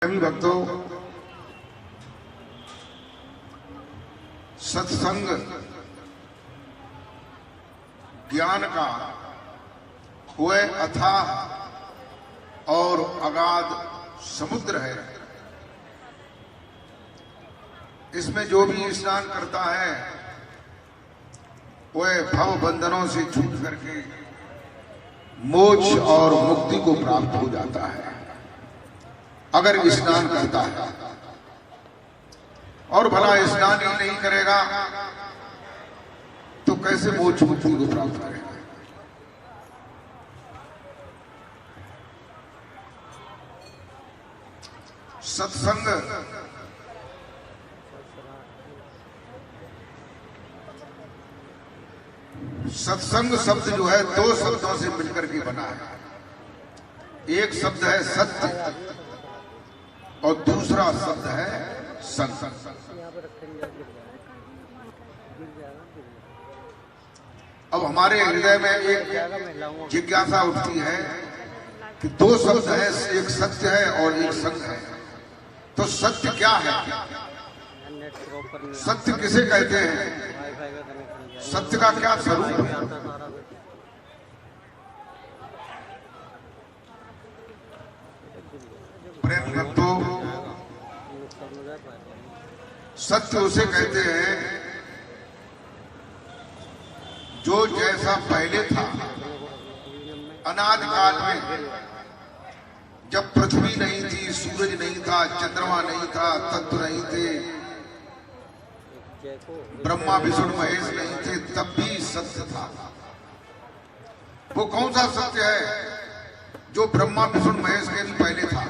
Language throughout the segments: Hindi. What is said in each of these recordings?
प्रेमी भक्तों, सत्संग ज्ञान का वह अथाह और अगाध समुद्र है। इसमें जो भी स्नान करता है वह भव बंधनों से छूट करके मोक्ष और मुक्ति को प्राप्त हो जाता है अगर स्नान करता है। और भला स्नान ही नहीं करेगा तो कैसे मोक्ष मुक्ति को प्राप्त करेगा। सत्संग सत्संग शब्द जो है दो शब्दों से मिलकर के बना है। एक शब्द है सत्य और दूसरा शब्द है संग। अब हमारे हृदय में एक जिज्ञासा उठती है कि दो शब्द है, एक सत्य है और एक संग है, तो सत्य क्या है? सत्य किसे कहते हैं? सत्य का क्या स्वरूप है? प्रेम भक्तों, सत्य उसे कहते हैं जो जैसा पहले था अनादिकाल में, जब पृथ्वी नहीं थी, सूरज नहीं था, चंद्रमा नहीं था, तत्व नहीं थे, ब्रह्मा विष्णु महेश नहीं थे, तब भी सत्य था। वो कौन सा सत्य है? जो ब्रह्मा विष्णु महेश के भी पहले था।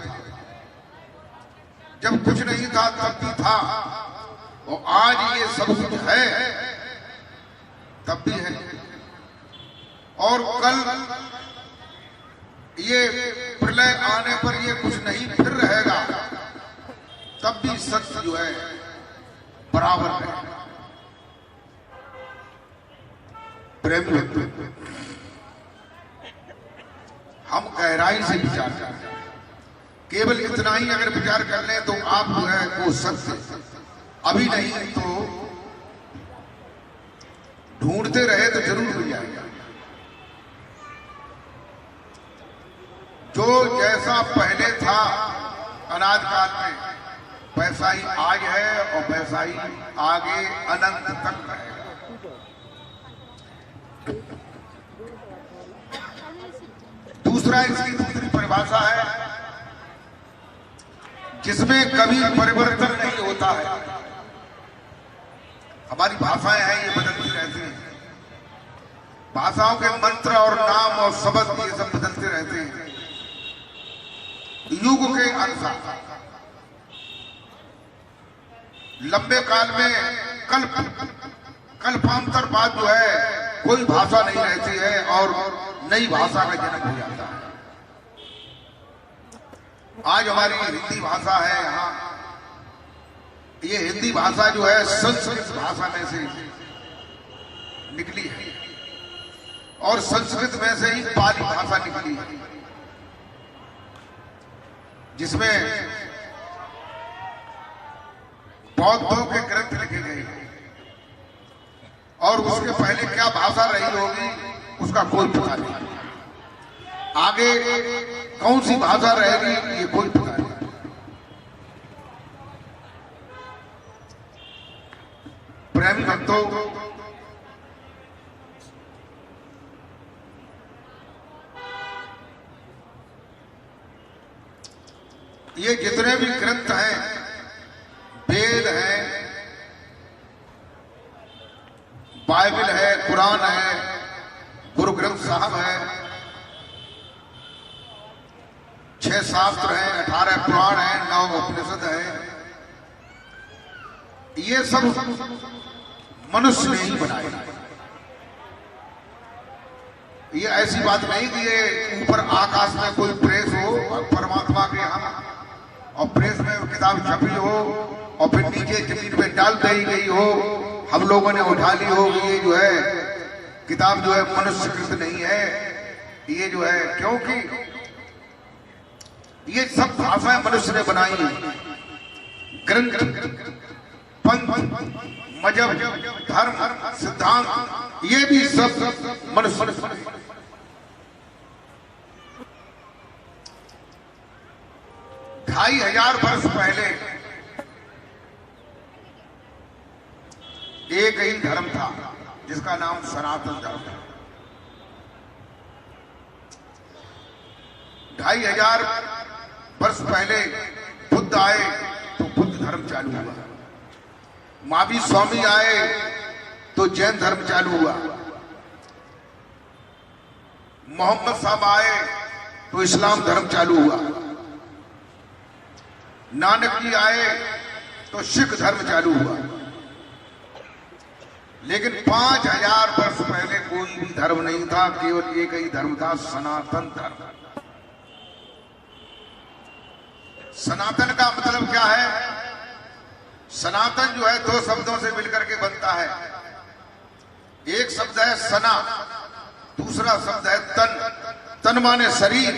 जब कुछ नहीं था तब भी था, और आज ये सब कुछ है तब भी है, और कल ये प्रलय आने पर ये कुछ नहीं फिर रहेगा, तब भी सत्य जो है बराबर है। प्रेम हम गहराई से विचार करें, केवल इतना ही अगर विचार कर लें तो आप जो है वो सत्य अभी नहीं तो ढूंढते रहे तो जरूर मिल जाएगा। जो जैसा पहले था अनादिकाल में वैसा ही आज है और वैसा ही आगे अनंत तक रहेगा। दूसरा इसकी दूसरी परिभाषा है जिसमें कभी परिवर्तन नहीं होता है। हमारी भाषाएं हैं ये बदलती रहती हैं, भाषाओं के मंत्र और नाम और शब्द ये सब बदलते रहते हैं युग के अनुसार। लंबे काल में कल्पांतर बाद जो है कोई भाषा नहीं रहती है और नई भाषा का जन्म हो जाता है। आज हमारी हिंदी भाषा है, यहाँ ये हिंदी भाषा जो है संस्कृत भाषा में से निकली है और संस्कृत में से ही पाली भाषा निकली है, जिसमें बौद्धों के ग्रंथ लिखे गए और उसके पहले क्या भाषा रही होगी उसका कोई पता नहीं। आगे कौन सी भाषा रहेगी ये कोई पता नहीं। प्रेमी भक्तों, ये जितने भी ग्रंथ हैं, वेद है, बाइबल है, कुरान है, गुरु ग्रंथ साहब है, 6 शास्त्र हैं, 18 पुराण हैं, 9 उपनिषद है, ये सब मनुष्य ने ही बनाए। ये ऐसी बात नहीं कि ये ऊपर आकाश में कोई प्रेस हो परमात्मा के यहाँ और प्रेस में किताब छपी हो और फिर नीचे जमीन पे डाल दी गई हो, हम लोगों ने उठा ली हो। ये जो है किताब जो है मनुष्यकृत नहीं है, ये जो है, क्योंकि ये सब भाषाएं मनुष्य ने बनाई हैं। ग्रंथ, पंथ, मजहब, धर्म, सिद्धांत, ये भी सब मनुष्य। 2500 वर्ष पहले एक ही धर्म था जिसका नाम सनातन धर्म था। 2500 वर्ष पहले बुद्ध आए तो बुद्ध धर्म चालू हुआ। महावीर स्वामी आए तो जैन धर्म चालू हुआ। मोहम्मद साहब आए तो इस्लाम धर्म चालू हुआ। नानक जी आए तो सिख धर्म चालू हुआ। लेकिन 5000 वर्ष पहले कोई भी धर्म नहीं था, केवल एक ही धर्म था, सनातन धर्म। सनातन का मतलब क्या है? सनातन जो है दो शब्दों से मिलकर के बनता है। एक शब्द है सना, दूसरा शब्द है तन। तन माने शरीर।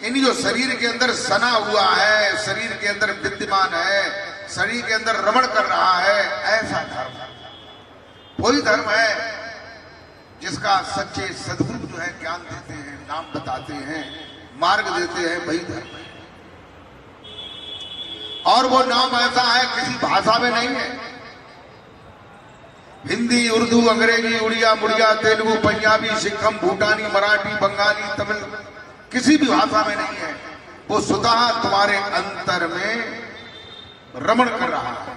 इन जो शरीर के अंदर सना हुआ है, शरीर के अंदर विद्यमान है, शरीर के अंदर रमण कर रहा है, ऐसा धर्म। वही धर्म है जिसका सच्चे सद्गुरु जो है ज्ञान देते हैं, नाम बताते हैं, मार्ग देते हैं, वही धर्म है। और वो नाम ऐसा है किसी भाषा में नहीं है। हिंदी, उर्दू, अंग्रेजी, उड़िया, मुड़िया, तेलुगु, पंजाबी, सिक्खम, भूटानी, मराठी, बंगाली, तमिल, किसी भी भाषा में नहीं है। वो स्वतः तुम्हारे अंतर में रमण कर रहा है,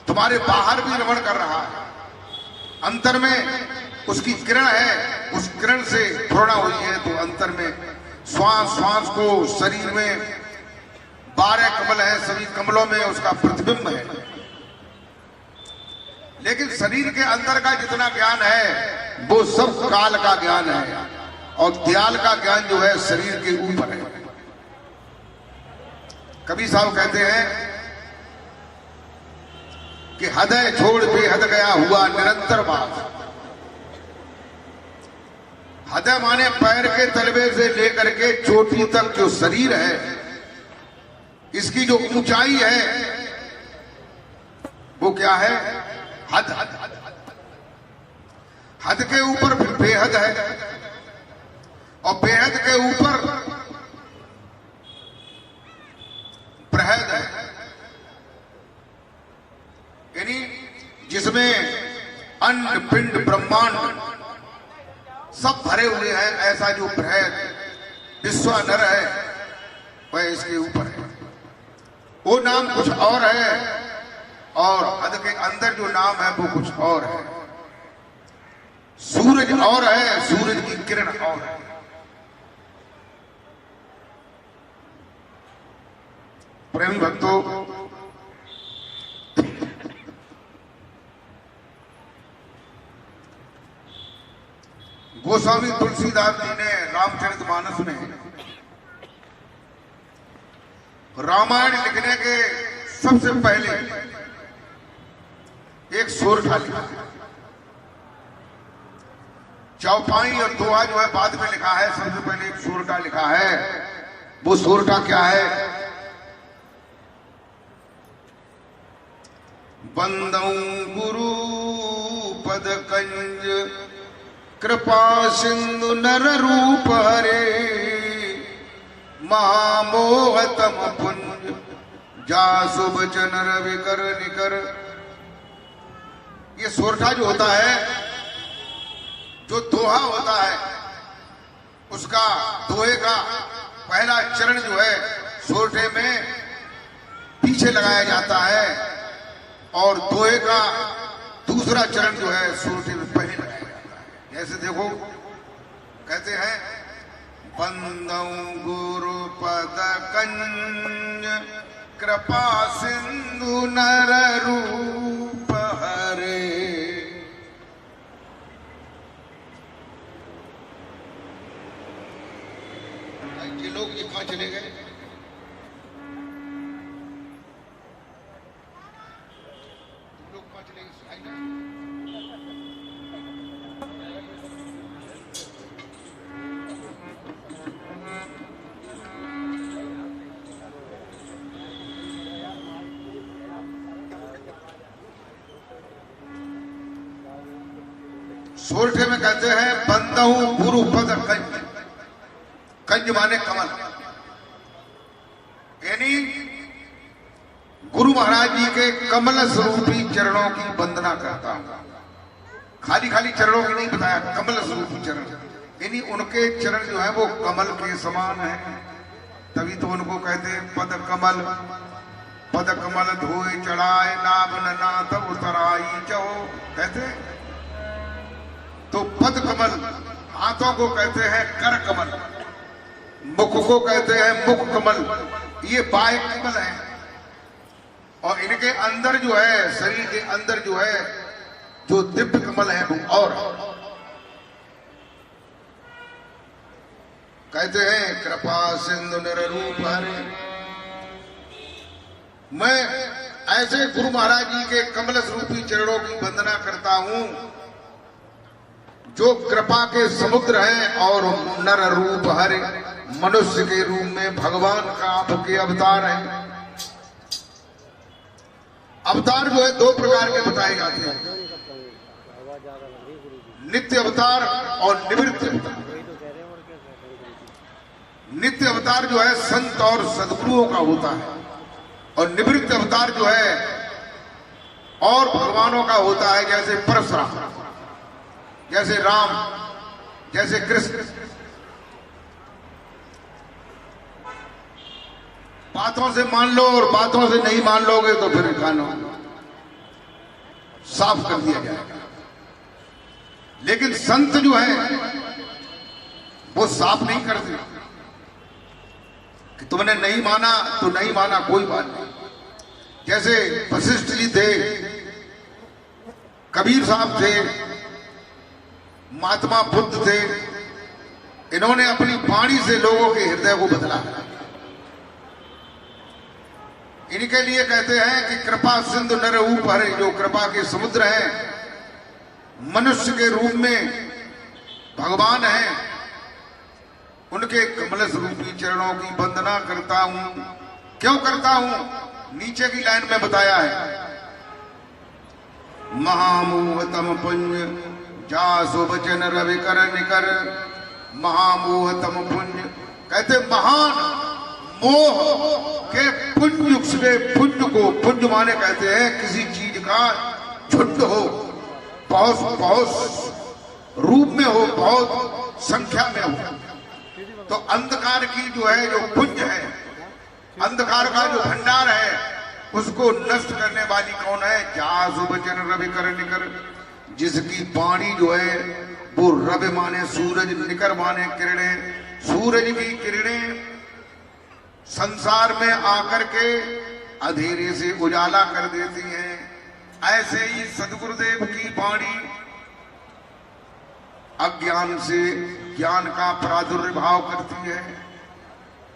तुम्हारे बाहर भी रमण कर रहा है। अंतर में उसकी किरण है, उस किरण से प्रेरणा हुई है, तो अंतर में श्वास श्वास को शरीर में 12 कमल है, सभी कमलों में उसका प्रतिबिंब है। लेकिन शरीर के अंदर का जितना ज्ञान है वो सब काल का ज्ञान है, और दयाल का ज्ञान जो है शरीर के ऊपर है। कबीर साहब कहते हैं कि हृदय छोड़ बेहद गया हुआ निरंतर बात। हृदय माने पैर के तलवे से लेकर के चोटी तक जो शरीर है, इसकी जो ऊंचाई है वो क्या है? हद। हद के ऊपर फिर बेहद है, और बेहद के ऊपर बृहद है, यानी जिसमें अंड पिंड ब्रह्मांड सब भरे हुए हैं, ऐसा जो बृहद विश्वानर है वह इसके ऊपर है। वो नाम कुछ और है, और हद के अंदर जो नाम है वो कुछ और है। सूरज और है, सूरज की किरण और है। प्रेमी भक्तों, गोस्वामी तुलसीदास जी ने रामचरितमानस में रामायण लिखने के सबसे पहले एक सोरठा लिखा है। चौपाई और दोहा जो है बाद में लिखा है, सबसे पहले एक सोरठा लिखा है। वो सोरठा क्या है? बंदौ गुरु पद कंज कृपा सिंधु नर रूप हरे, महामोहतम पुंज जासु बचन रवि कर निकर। ये सोरठा जो होता है, जो दोहा होता है, उसका दोहे का पहला चरण जो है सोरठे में पीछे लगाया जाता है, और दोहे का दूसरा चरण जो है सोरठे में पहले लगाया जाता है। जैसे देखो, कहते हैं बंदौ गुरु पद कंज कृपा सिंधु नर रूप हरे। ये लोग ये कहां चले गए? तुम लोग कहां चले गए? सोरठे में कहते हैं बंदहु गुरु पद कंज, कंज माने कमल, यानी गुरु महाराज जी के कमल स्वरूपी चरणों की वंदना करता हूं। खाली खाली चरणों की नहीं बताया, कमल स्वरूपी चरण, यानी उनके चरण जो है वो कमल के समान है, तभी तो उनको कहते हैं पद कमल। पद कमल धोए चढ़ाए नाभ नाथ उतराई चहो, कहते हैं। तो पद कमल, हाथों को कहते हैं कर कमल, मुख को कहते हैं मुख कमल, ये बाह्य कमल है। और इनके अंदर जो है, शरीर के अंदर जो है, जो दिव्य कमल है वो और कहते हैं कृपा सिंधु निररूप हरे। मैं ऐसे गुरु महाराज जी के कमल स्वरूपी चरणों की वंदना करता हूं जो कृपा के समुद्र हैं और नर रूप हरे, मनुष्य के रूप में भगवान का आपके अवतार है। अवतार जो है दो प्रकार के बताए जाते हैं, नित्य अवतार और निवृत्त अवतार। नित्य अवतार जो है संत और सद्गुरुओं का होता है, और निवृत्त अवतार जो है और भगवानों का होता है, जैसे परशुराम, जैसे राम, जैसे कृष्ण। बातों से मान लो और बातों से नहीं मान लोगे तो फिर कानून साफ कर दिया जाएगा। लेकिन संत जो है वो साफ नहीं करते कि तुमने नहीं माना तो नहीं माना, कोई बात नहीं। जैसे वशिष्ठ जी थे, कबीर साहब थे, महात्मा बुद्ध थे, इन्होंने अपनी वाणी से लोगों के हृदय को बदला। इनके लिए कहते हैं कि कृपा सिंधु नर रूप हरे, जो कृपा के समुद्र हैं, मनुष्य के रूप में भगवान हैं, उनके कमल स्वरूपी चरणों की वंदना करता हूं। क्यों करता हूं? नीचे की लाइन में बताया है, महामोहतम पुण्य जासु वचन रवि कर निकर, महामोहतम पुण्य, कहते महान मोह के पुण्य से, पुण्य को, पुण्य माने कहते हैं किसी चीज का झुंड हो, बहुत रूप में हो, बहुत संख्या में हो। तो अंधकार की जो है, जो पुण्य है, अंधकार का जो भंडार है, उसको नष्ट करने वाली कौन है? जासु वचन रवि कर निकर, जिसकी वाणी जो है वो रवि माने सूरज, निकर माने किरणें, सूरज की किरणें संसार में आकर के अंधेरे से उजाला कर देती हैं। ऐसे ही सदगुरुदेव की वाणी अज्ञान से ज्ञान का प्रादुर्भाव करती है,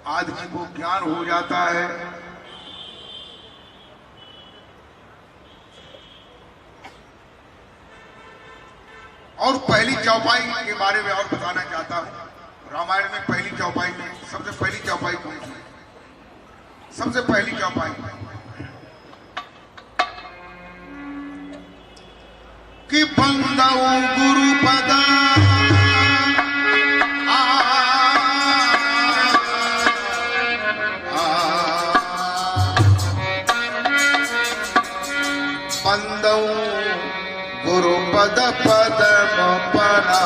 आदमी को ज्ञान हो जाता है। और पहली चौपाई के बारे में और बताना चाहता हूं। रामायण में पहली चौपाई में सबसे पहली चौपाई कौन सी? सबसे पहली चौपाई कि बंदऊ गुरु पदा बंदऊ गुरु पद पदम परा,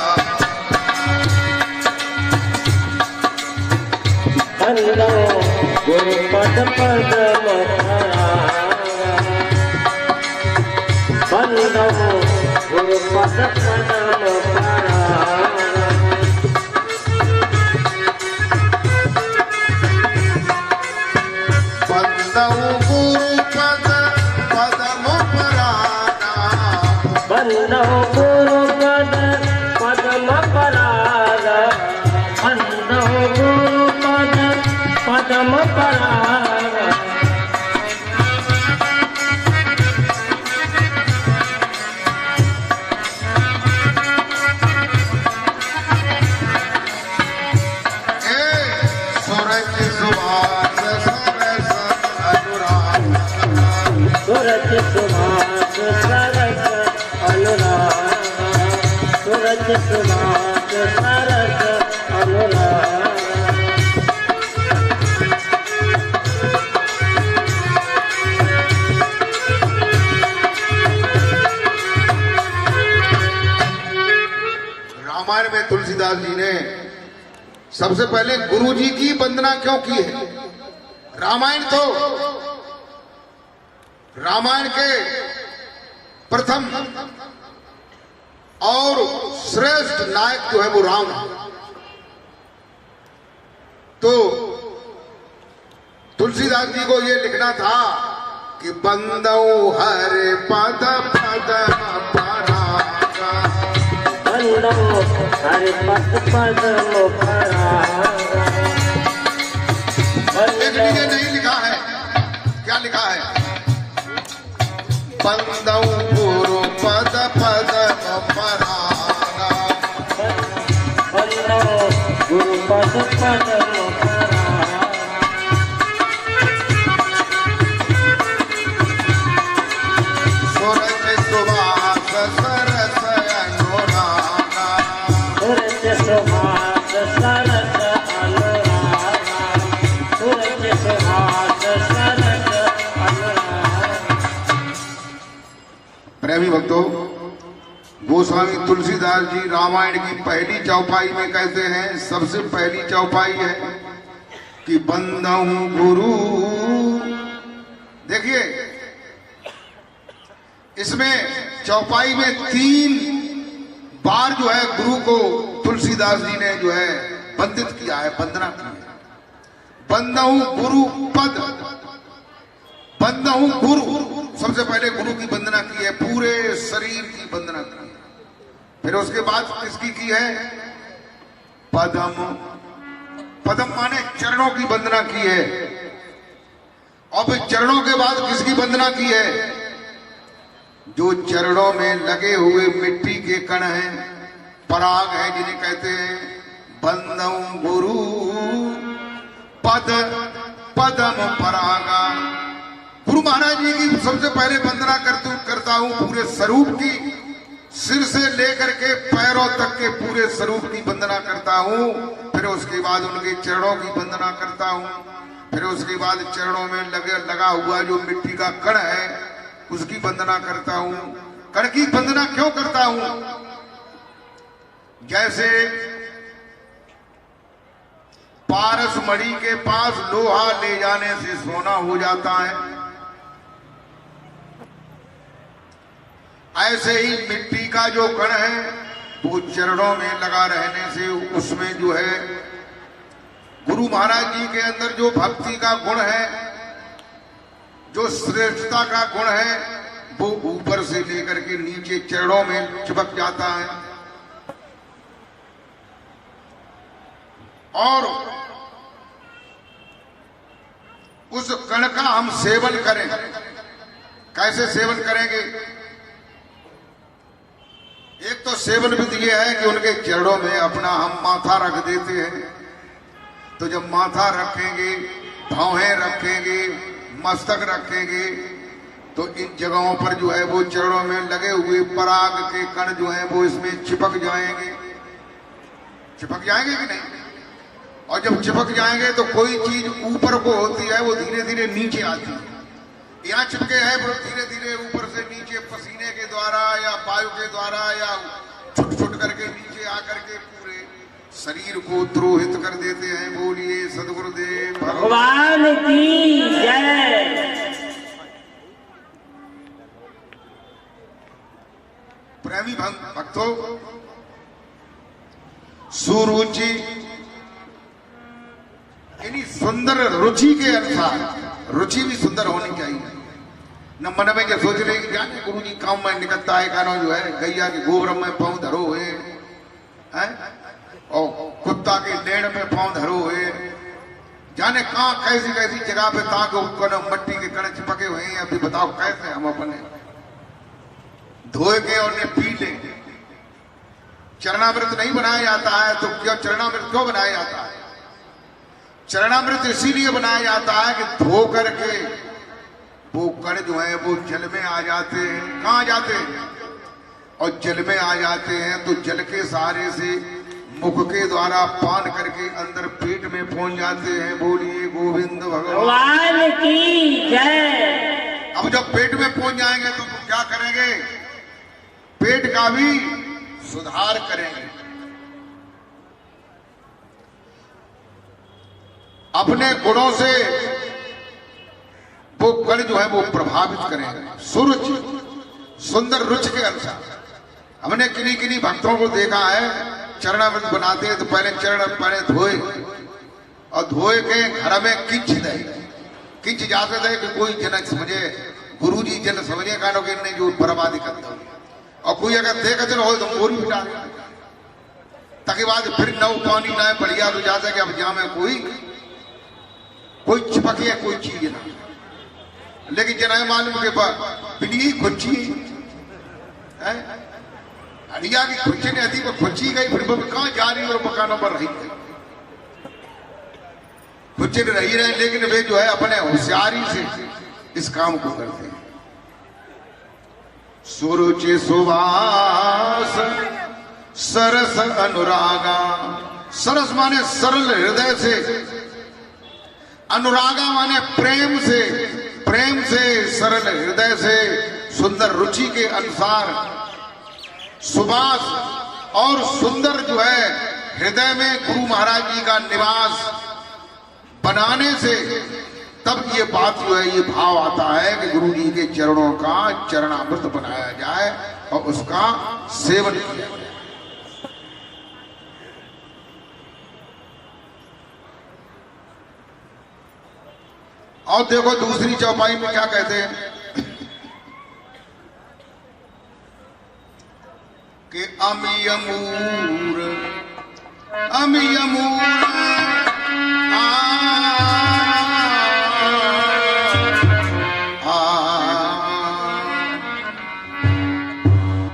गुरु पद पदम परा, बंदो गुरु पद पदम परा, बंदऊ गुरु पद पदम पराना, बंदो गुरु पद पदम पराना, बंदो गुरु पद पदम पराना। सूरज सुभाष सरस अनुराग, सूरज सुभाष सरस अनुराग, सुभाष सरस अनुराग। रामायण में तुलसीदास जी ने सबसे पहले गुरु जी की वंदना क्यों की है? रामायण के प्रथम और श्रेष्ठ नायक जो है वो राम है। तो तुलसीदास जी को ये लिखना था कि बंदौ हरे पद पदम परागा, बंदौ हरे पद पदम परागा। ये नहीं लिखा है, क्या लिखा है? बंदौ गुरु पद पदम परागा, बंदौ गुरु पद पदम परागा। सूरज सुभाष सरस अनुरागा, सूरज सुभाष सरस अनुरागा, सूरज सुभाष सरस अनुरागा। प्रेमी भक्तों, गोस्वामी तुलसीदास जी रामायण की पहली चौपाई में कहते हैं, सबसे पहली चौपाई है कि बंदहु गुरु। देखिए इसमें चौपाई में 3 बार जो है गुरु को तुलसीदास जी ने जो है वंदित किया है, वंदना की है। बंदहु गुरु पद, बंदहु गुरु, सबसे पहले गुरु की वंदना की है, पूरे शरीर की वंदना की है। फिर उसके बाद किसकी की है? पदम, पदम माने चरणों की वंदना की है। और फिर चरणों के बाद किसकी वंदना की है? जो चरणों में लगे हुए मिट्टी के कण हैं, पराग है, जिन्हें कहते हैं बंदौ गुरु पद पदम परागा। गुरु महाराज जी की सबसे पहले वंदना करता हूं पूरे स्वरूप की, सिर से लेकर के पैरों तक के पूरे स्वरूप की वंदना करता हूं। फिर उसके बाद उनके चरणों की वंदना करता हूं। फिर उसके बाद चरणों में लगा हुआ जो मिट्टी का कण है उसकी वंदना करता हूं। कण की वंदना क्यों करता हूं? जैसे पारस मणि के पास लोहा ले जाने से सोना हो जाता है, ऐसे ही मिट्टी का जो कण है वो चरणों में लगा रहने से उसमें जो है गुरु महाराज जी के अंदर जो भक्ति का गुण है, जो श्रेष्ठता का गुण है, वो ऊपर से लेकर के नीचे चरणों में चिपक जाता है। और उस कण का हम सेवन करें। कैसे सेवन करेंगे? एक तो सेवन विधि ये है कि उनके चरणों में अपना हम माथा रख देते हैं। तो जब माथा रखेंगे, भौहें रखेंगे, मस्तक रखेंगे, तो इन जगहों पर जो है वो चरणों में लगे हुए पराग के कण जो है वो इसमें चिपक जाएंगे। चिपक जाएंगे कि नहीं? और जब चिपक जाएंगे तो कोई चीज ऊपर को होती है वो धीरे धीरे नीचे आती है। यहाँ चिपके है वो धीरे धीरे ऊपर से नीचे पसीने के द्वारा या वायु के द्वारा या छुट छुट करके नीचे आकर के पूरे शरीर को द्रोहित कर देते हैं। बोलिए सदगुरुदेव भगवान की जय। प्रेमी भक्तों, सुरुचि यानी सुंदर रुचि के अनुसार, रुचि भी सुंदर होनी चाहिए। न मन में क्या सोच रहे कि जाने गुरु जी काम में निकलता है कानो जो है गैया के गोबर में पाँव धरो हुए हैं और कुत्ता के लेड़ में पाँव धरो हुए, जाने कहाँ कैसी कैसी जगह पे ताकि मट्टी के कण चिपके हुए हैं। अभी बताओ कैसे हम अपने धोए के और पी ले। चरणामृत नहीं बनाया जाता है तो क्यों चरणामृत क्यों बनाया जाता है? चरणामृत इसीलिए बनाया जाता है कि धो करके वो कण जो है वो जल में आ जाते हैं। कहाँ जाते हैं? और जल में आ जाते हैं तो जल के सहारे से मुख के द्वारा पान करके अंदर पेट में पहुंच जाते हैं। बोलिए गोविंद भगवान की जय। अब जब पेट में पहुंच जाएंगे तो क्या करेंगे? पेट का भी सुधार करेंगे, अपने गुणों से वो कण जो है वो प्रभावित करेंगे। सुरुचि सुंदर रुचि के अनुसार हमने किन्हीं किन्हीं भक्तों को देखा है, चरणामृत बनाते हैं तो पहले चरण पहले धोए और धोए के घर में किंच दे, किंच जाते थे कि कोई जन समझे, गुरु जी जन समझे कानो कि नहीं जो बर्बादी करता हो। और कोई अगर देखा चलो हो तो मोरी बिठा ताकि बाद फिर नौ पानी ना बढ़िया तो जाता कि अब जहां में कोई चिपके कोई चीज ना। लेकिन जना मालूम के बाद बिनी खुच्ची है हड़िया की खुच्ची ने थी वो खुच्ची गई, फिर वो कहां जा रही और मकानों पर रही गई, खुच्ची ने रही रहे, लेकिन वे जो है अपने होशियारी से इस काम को करते हैं। सुरुचि सुवास सरस अनुरागा, सरस माने सरल हृदय से, अनुरागा माने प्रेम से, प्रेम से सरल हृदय से सुंदर रुचि के अनुसार सुवास और सुंदर जो है हृदय में गुरु महाराज जी का निवास बनाने से तब ये बात जो है ये भाव आता है कि गुरु जी के चरणों का चरणामृत बनाया जाए और उसका सेवन किया जाए। और देखो दूसरी चौपाई में क्या कहते हैं कि अमियमूर अमियमूर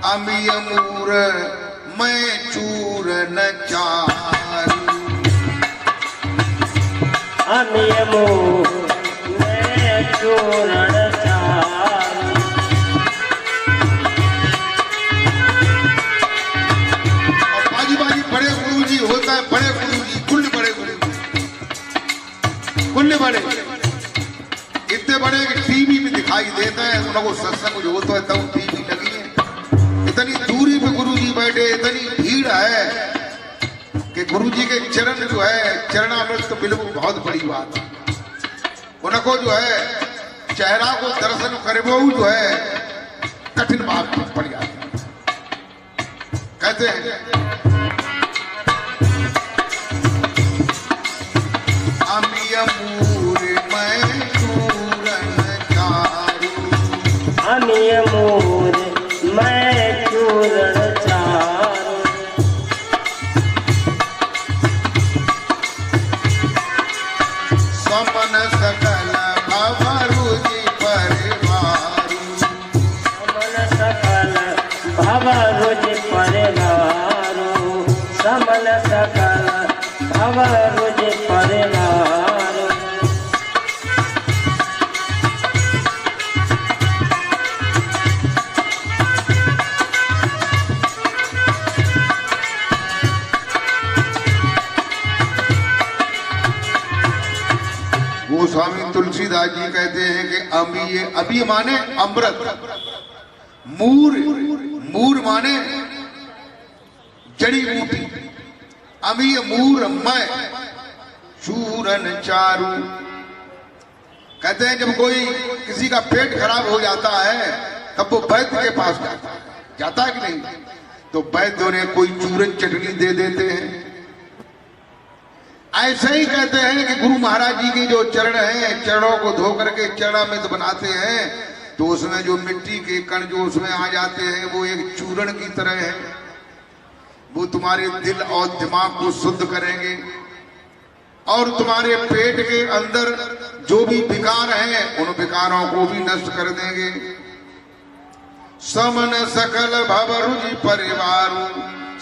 अमियमूर मैं चूरन चारू, अमियमूर चूरण चारू। और बाजी बाजी बड़े गुरु जी होता है, बड़े गुरु जी कुल बड़े गुरु जी, कुल बड़े इतने बड़े कि टीवी में दिखाई देता है उनको सत्संग जो होता है तब टीवी लगी है। इतनी दूरी पे गुरु जी बैठे, इतनी भीड़ है कि गुरु जी के चरण जो है चरणामृत तो बिल्कुल बहुत बड़ी बात है। उनको जो है चेहरा को दर्शन करे वो जो है कठिन बात पड़ जाती है। कहते हैं अमियमूर मैं चूरन चारू, अमियमूर मैं चूरण चारू। समन सकल भवरुचि परिवारू, समन सकल भवरुचि परिवारू, समन सकल भवरुचि परिवारू। गोस्वामी तुलसीदास जी कहते हैं कि अभी माने अमृत, मूर मूर माने जड़ी बूटी, अभी मूर मैं चूरन चारू। कहते हैं जब कोई किसी का पेट खराब हो जाता है तब वो वैद्य के पास जाता है कि नहीं, तो वैद्य ने कोई चूरन चटनी दे देते हैं। ऐसे ही कहते हैं कि गुरु महाराज जी के जो चरण हैं, चरणों को धो करके चरणामृत बनाते हैं तो उसमें जो मिट्टी के कण जो उसमें आ जाते हैं वो एक चूर्ण की तरह है, वो तुम्हारे दिल और दिमाग को शुद्ध करेंगे और तुम्हारे पेट के अंदर जो भी विकार हैं उन विकारों को भी नष्ट कर देंगे। समन सकल भवरुचि परिवारू,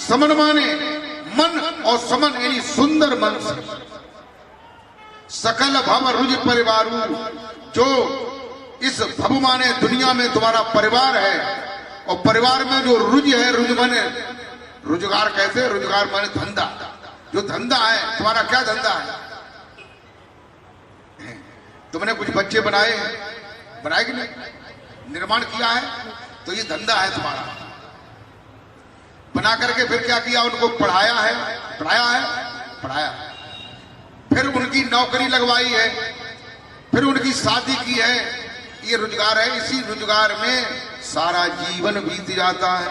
समन माने मन और समन यानी सुंदर मन से, सकल भव रुज परिवारू जो इस भव माने दुनिया में तुम्हारा परिवार है और परिवार में जो रुज है, रुज माने रोजगार, कैसे रोजगार माने धंधा, जो धंधा है तुम्हारा, क्या धंधा है? तुमने कुछ बच्चे बनाए हैं, बनाए कि नहीं, निर्माण किया है, तो ये धंधा है तुम्हारा। बना करके फिर क्या किया, उनको पढ़ाया है, पढ़ाया, फिर उनकी नौकरी लगवाई है, फिर उनकी शादी की है, ये रोजगार है। इसी रोजगार में सारा जीवन बीत जाता है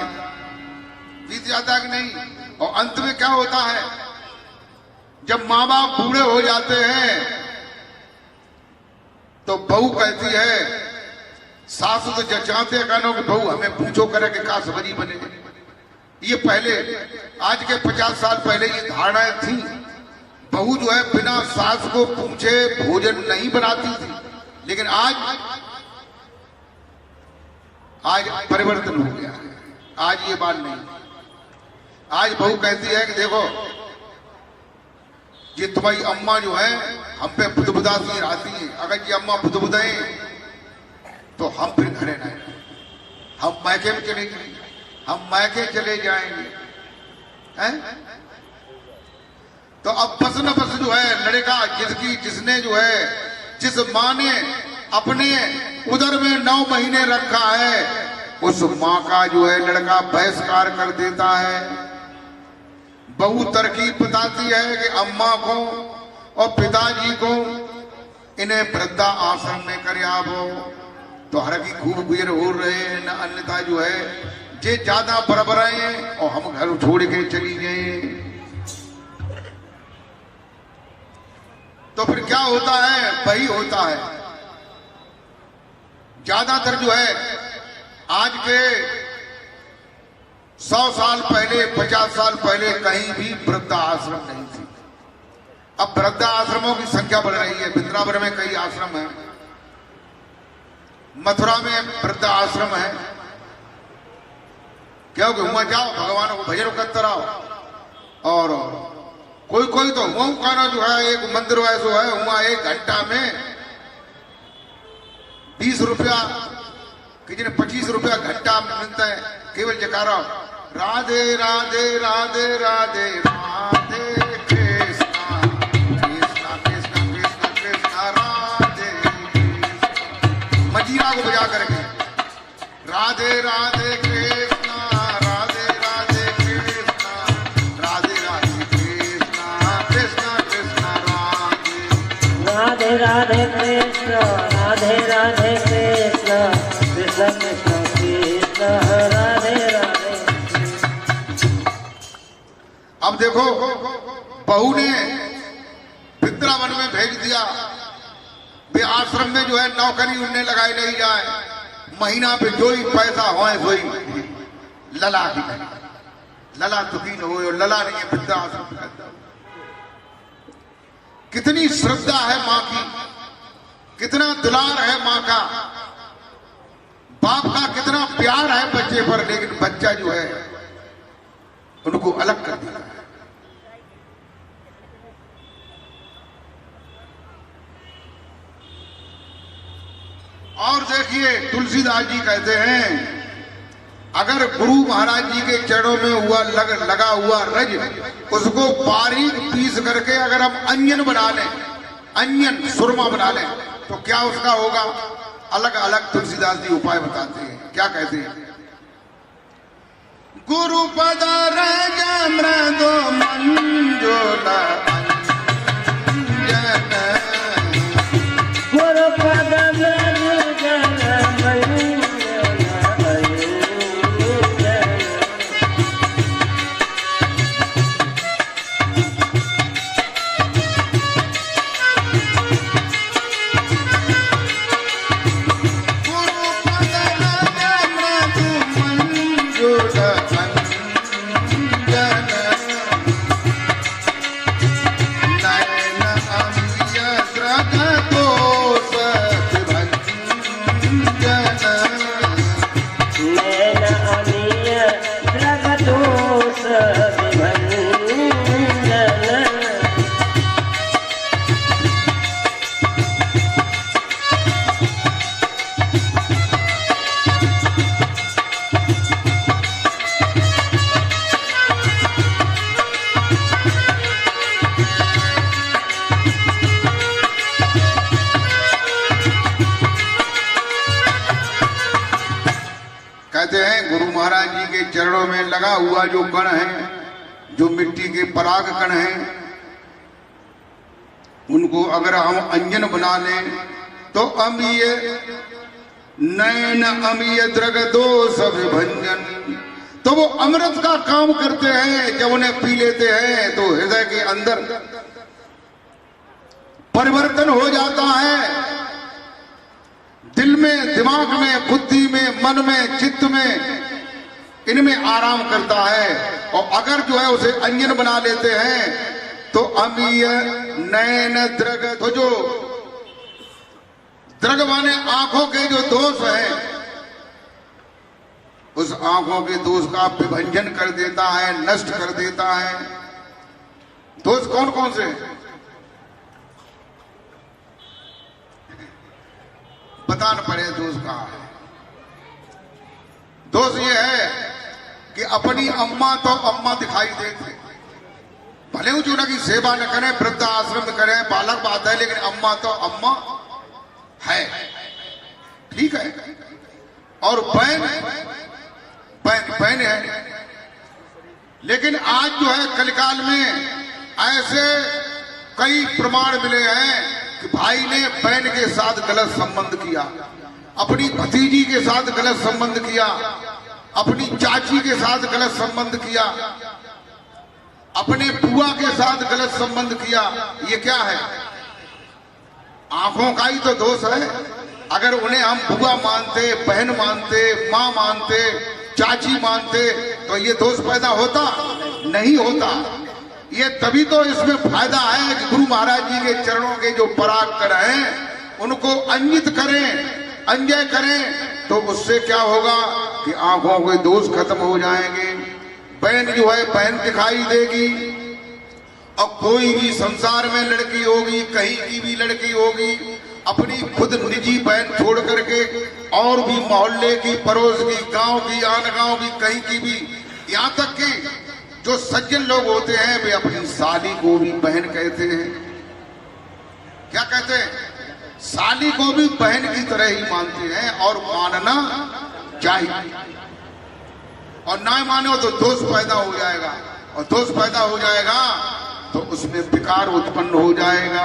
कि नहीं? और अंत में क्या होता है, जब माँ बाप बूढ़े हो जाते हैं तो बहू कहती है, सासू तो जचाते कहना कि बहू हमें पूछो करे कि का सब्जी बने। ये पहले, आज के 50 साल पहले ये धारणाएं थी। बहू जो है बिना सास को पूछे भोजन नहीं बनाती थी, लेकिन आज परिवर्तन हो गया है। आज ये बात नहीं, आज बहू कहती है कि देखो ये तुम्हारी अम्मा जो है हम पे बुदबुदाती रहती है, अगर ये अम्मा बुदबुदाए तो हम फिर घरे न, हम मैके में चले जाएंगे, हम मैके चले जाएंगे, हैं? तो अब बस न बस जो है लड़का, जिसने जो है, जिस माँ ने अपने उदर में 9 महीने रखा है, उस माँ का जो है लड़का बहिष्कार कर देता है। बहू तरकीब बताती है कि अम्मा को और पिताजी को इन्हें वृद्धा आश्रम में कर आवो, तो हर की खूब गुजर हो रहे हैं, न अन्यथा जो है जे ज्यादा बराबर आए और हम घर छोड़ के चली गए। तो फिर क्या होता है, वही होता है। ज्यादातर जो है आज के 100 साल पहले, 50 साल पहले कहीं भी वृद्धा आश्रम नहीं थी। अब वृद्धा आश्रमों की संख्या बढ़ रही है। वृंदावन में कई आश्रम है, मथुरा में वृद्धा आश्रम है। क्योंकि वहां जाओ, भगवान को भजन करते रहो। और कोई तो वहां का जो है एक मंदिर ऐसा है, वहां 1 घंटा में 20 रुपया, किसी ने 25 रुपया घंटा मिलता है, केवल जयकारा राधे राधे राधे राधे राधे कृष्णा कृष्णा कृष्णा कृष्णा कृष्णा राधे। मजीरा को बजा करके राधे राधे कृष्णा राधे राधे कृष्णा राधे राधे कृष्णा कृष्णा कृष्णा राधे राधे कृष्ण राधे राधे कृष्ण कृष्ण कृष्ण कृष्ण राधे राधे। अब देखो, बहू ने वृंदावन में भेज दिया, वे आश्रम में जो है नौकरी उन्हें लगाई नहीं जाए, महीना पे जो ही पैसा हो वही लला की लला दुखीन हो, लला नहीं है वृद्धाश्रम। कितनी श्रद्धा है माँ की, कितना दुलार है माँ का, बाप का कितना प्यार है बच्चे पर, लेकिन बच्चा जो है उनको अलग कर दिया है। और देखिए, तुलसीदास जी कहते हैं, अगर गुरु महाराज जी के चरणों में लगा हुआ रज, उसको बारीक पीस करके अगर हम अंजन बना लें, अंजन सुरमा बना लें, तो क्या उसका होगा? अलग अलग तुलसीदास जी उपाय बताते हैं। क्या कहते हैं? गुरु पद रज मृदु मंजुला अंजन, गुरु पद कहते हैं गुरु महाराज जी के चरणों में लगा हुआ जो कण है, जो मिट्टी के पराग कण हैं, उनको अगर हम अंजन बना लें तो अमीय नयन अमीय द्रग दोष विभंजन, तो वो अमृत का काम करते हैं। जब उन्हें पी लेते हैं तो हृदय के अंदर परिवर्तन हो जाता है, दिल में, दिमाग में, बुद्धि में, मन में, चित्त में, इनमें आराम करता है। और अगर जो है उसे अंजन बना लेते हैं तो अमीय नयन द्रग, तो जो द्रग माने आंखों के जो दोष है, उस आंखों के दोष का विभंजन कर देता है, नष्ट कर देता है। दोष कौन कौन से? बताना पड़े दोष कहां है। दोष ये है कि अपनी अम्मा तो अम्मा दिखाई देते, भले वो चूना की सेवा न करें, वृद्ध आश्रम करें, बालक बात है, लेकिन अम्मा तो अम्मा है, ठीक है। और बहन बहन है। लेकिन आज जो है कलिकाल में ऐसे कई प्रमाण मिले हैं कि भाई ने बहन के साथ गलत संबंध किया, अपनी भतीजी के साथ गलत संबंध किया, अपनी चाची के साथ गलत संबंध किया, अपने बुआ के साथ गलत संबंध किया। ये क्या है? आंखों का ही तो दोष है। अगर उन्हें हम बुआ मानते, बहन मानते, मां मानते, चाची मानते, तो ये दोष पैदा होता नहीं होता। ये तभी तो इसमें फायदा है कि गुरु महाराज जी के चरणों के जो पराग कर हैं उनको अंजित करें, अंजय करें, तो उससे क्या होगा कि आंखों के दोष खत्म हो जाएंगे। बहन जो है बहन दिखाई देगी। और कोई भी संसार में लड़की होगी, कहीं की भी लड़की होगी, अपनी खुद निजी बहन छोड़ करके और भी मोहल्ले की, पड़ोस की, गांव की, आन गांव की, कहीं की भी, यहाँ तक कि जो सज्जन लोग होते हैं वे अपनी साली को भी बहन कहते हैं। क्या कहते हैं? साली को भी बहन की तरह ही मानते हैं और मानना चाहिए। और ना मानो तो दोष पैदा हो जाएगा, और दोष पैदा हो जाएगा तो उसमें विकार उत्पन्न हो जाएगा।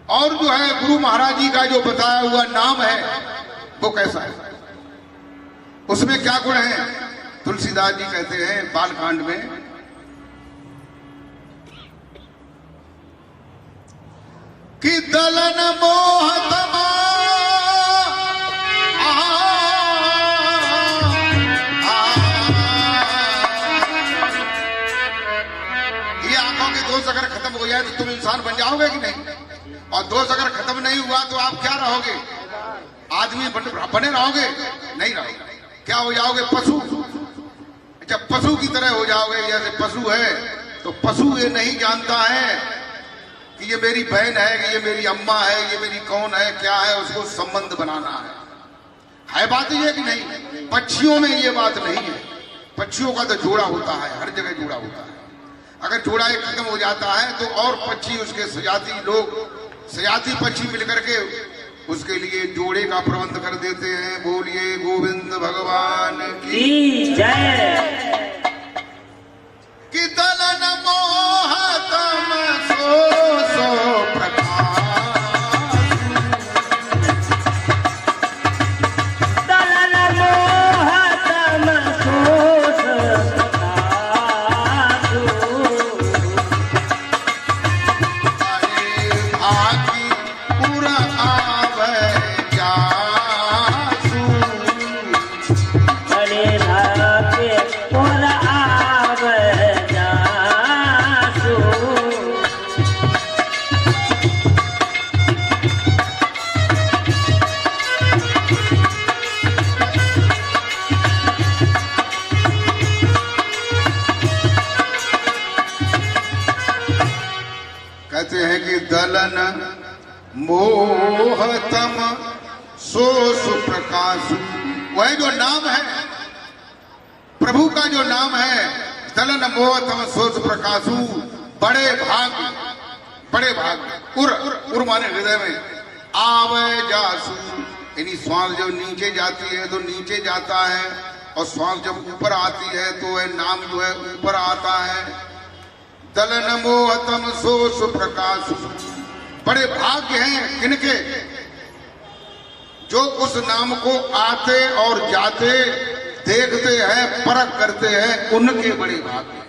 और जो है गुरु महाराज जी का जो बताया हुआ नाम है वो कैसा है, उसमें क्या गुण है? तुलसीदास जी कहते हैं बालकांड में, कि दलन मोह तमा ये आंखों के दोष अगर खत्म हो जाए तो तुम इंसान बन जाओगे कि नहीं? और दोष अगर खत्म नहीं हुआ तो आप क्या रहोगे? आदमी बने रहोगे? नहीं रहोगे। क्या हो जाओगे? पशु। जब पशु की तरह हो जाओगे, जैसे पशु है तो पशु ये नहीं जानता है कि ये मेरी बहन है, कि ये मेरी अम्मा है, ये मेरी कौन है, क्या है, उसको संबंध बनाना है बात ये कि नहीं? पक्षियों में ये बात नहीं है। पक्षियों का तो जोड़ा होता है, हर जगह जोड़ा होता है। अगर जोड़ा एक खत्म हो जाता है तो और पक्षी, उसके सजाती लोग, सजाती पक्षी मिलकर के उसके लिए जोड़े का प्रबंध कर देते हैं। बोलिए गोविंद भगवान की जय। कि दलन मोह तम सो प्रकाश, दलन मोह तम सो आकी पूरा आवे जासू, बड़े भागे पूरा आवे जासू। कहते हैं कि दलन मोह तम सो सुप्रकाश, वह जो नाम है प्रभु का, जो नाम है दलन मोह तम सो सुप्रकाशु, बड़े भाग उर माने हृदय में, आवे जासु, यानी श्वास जब नीचे जाती है तो नीचे जाता है, और श्वास जब ऊपर आती है तो वह नाम जो है ऊपर आता है। दलन मोहतम सो सुप्रकाश, बड़े भाग्य हैं किनके, जो उस नाम को आते और जाते देखते हैं, परख करते हैं, उनके बड़े भाग्य।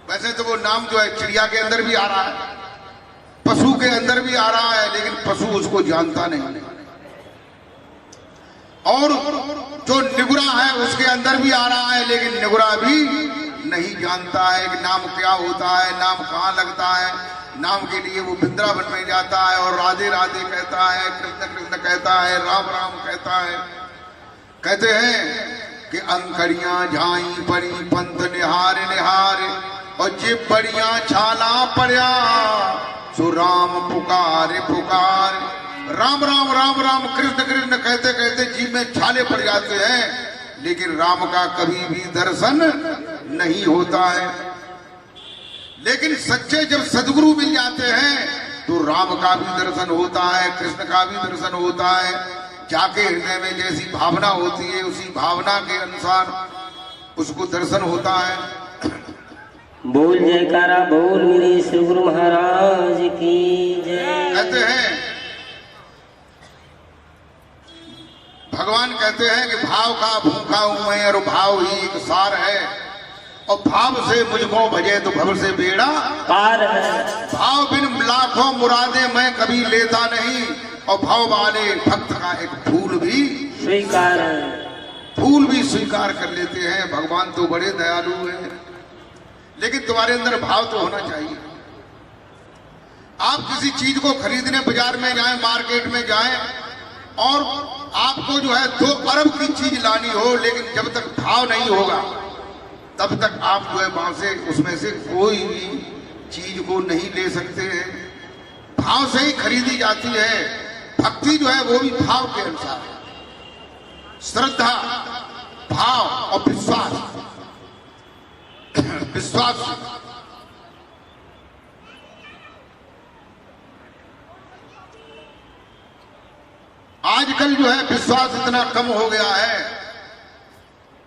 वैसे तो वो नाम जो है चिड़िया के अंदर भी आ रहा है, पशु के अंदर भी आ रहा है, लेकिन पशु उसको जानता नहीं। और जो निगुरा है उसके अंदर भी आ रहा है, लेकिन निगुरा भी नहीं जानता है कि नाम क्या होता है, नाम कहाँ लगता है। नाम के लिए वो वृंदावन में जाता है और राधे राधे कहता है, कृष्ण कृष्ण कहता है, राम राम कहता है। कहते हैं कि अंकड़ियां झाई पड़ी पंथ निहार निहार, और जे बड़िया छाला पड़िया सो राम पुकार पुकार। राम राम राम राम कृष्ण कृष्ण कहते कहते जी में छाले पड़ जाते हैं, लेकिन राम का कभी भी दर्शन नहीं होता है। लेकिन सच्चे जब सदगुरु मिल जाते हैं तो राम का भी दर्शन होता है, कृष्ण का भी दर्शन होता है। जाके हृदय में जैसी भावना होती है उसी भावना के अनुसार उसको दर्शन होता है। बोल जयकारा बोल मेरे श्री गुरु महाराज की जय। कहते हैं भगवान कहते हैं कि भाव का भूखा हूं मैं, और भाव ही एक सार है, और भाव से मुझको भजे तो भव से बेड़ा पार है। भाव बिन लाखों मुरादे मैं कभी लेता नहीं, और भाव वाले भक्त का एक फूल भी स्वीकार है, फूल भी स्वीकार कर लेते हैं। भगवान तो बड़े दयालु हैं, लेकिन तुम्हारे अंदर भाव तो होना चाहिए। आप किसी चीज को खरीदने बाजार में जाएं, मार्केट में जाएं, और आपको जो है 2 अरब की चीज लानी हो, लेकिन जब तक भाव नहीं होगा तब तक आप जो है वहां से उसमें से कोई भी चीज को नहीं ले सकते हैं। भाव से ही खरीदी जाती है। भक्ति जो है वो भी भाव के अनुसार है। श्रद्धा, भाव और विश्वास। विश्वास आजकल जो है विश्वास इतना कम हो गया है,